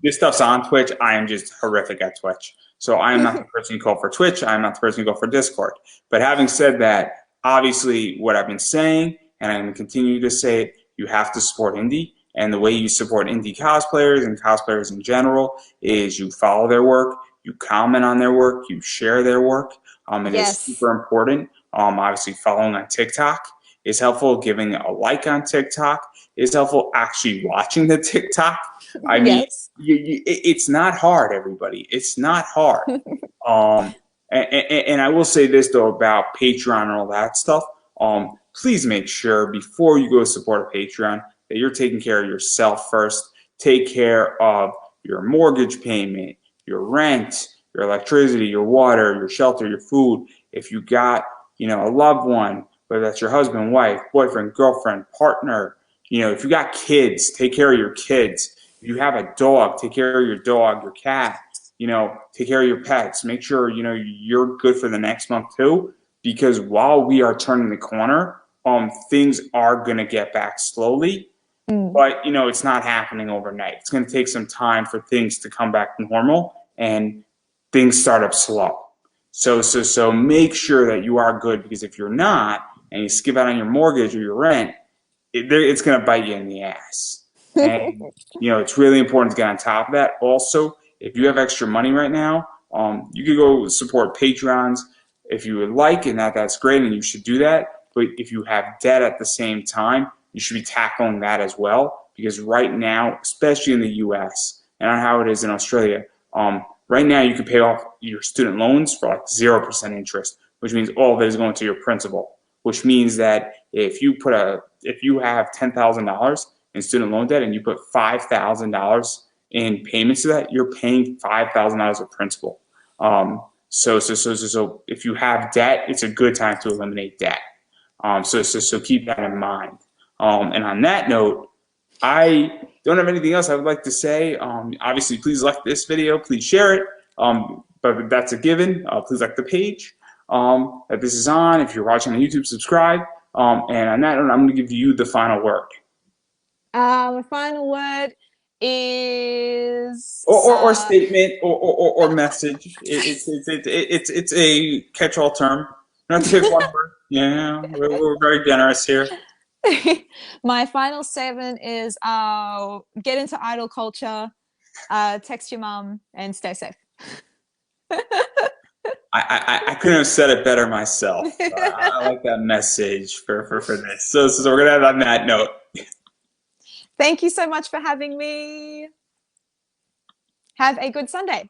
This stuff's on Twitch. I am just horrific at Twitch. So I am not the person you call for Twitch. I am not the person you call for Discord. But having said that, obviously what I've been saying, and I'm going to continue to say it, you have to support indie. And the way you support indie cosplayers and cosplayers in general is you follow their work, you comment on their work, you share their work. It is Yes. super important. Obviously, following on TikTok is helpful. Giving a like on TikTok is helpful. Actually, watching the TikTok. I mean, Yes. it's not hard, everybody. It's not hard. Um, and I will say this though about Patreon and all that stuff. Please make sure before you go support a Patreon that you're taking care of yourself first. Take care of your mortgage payment, your rent, your electricity, your water, your shelter, your food. If you got, a loved one, whether that's your husband, wife, boyfriend, girlfriend, partner, if you got kids, take care of your kids. If you have a dog, take care of your dog, your cat, take care of your pets. Make sure, you're good for the next month too, because while we are turning the corner, things are going to get back slowly, Mm. but it's not happening overnight. It's going to take some time for things to come back to normal, and things start up slow. So make sure that you are good, because if you're not and you skip out on your mortgage or your rent, it's going to bite you in the ass. And it's really important to get on top of that. Also, if you have extra money right now, you could go support Patreons if you would like, and that's great, and you should do that. But if you have debt at the same time, you should be tackling that as well, because right now, especially in the U.S. and on how it is in Australia, right now you can pay off your student loans for like 0% interest, which means all of it is going to your principal. Which means that if you have $10,000 in student loan debt and you put $5,000 in payments to that, you're paying $5,000 of principal. So if you have debt, it's a good time to eliminate debt. So keep that in mind. And on that note, I don't have anything else I would like to say. Obviously, please like this video, please share it. But that's a given. Please like the page that this is on. If you're watching on YouTube, subscribe. And on that note, I'm going to give you the final word. My final word is Or statement or message. It's a catch-all term. You don't have to pick one word. Yeah, we're very generous here. my final statement is get into idol culture, text your mom, and stay safe. I couldn't have said it better myself. I like that message for this. So we're gonna have on that note. Thank you so much for having me. Have a good Sunday.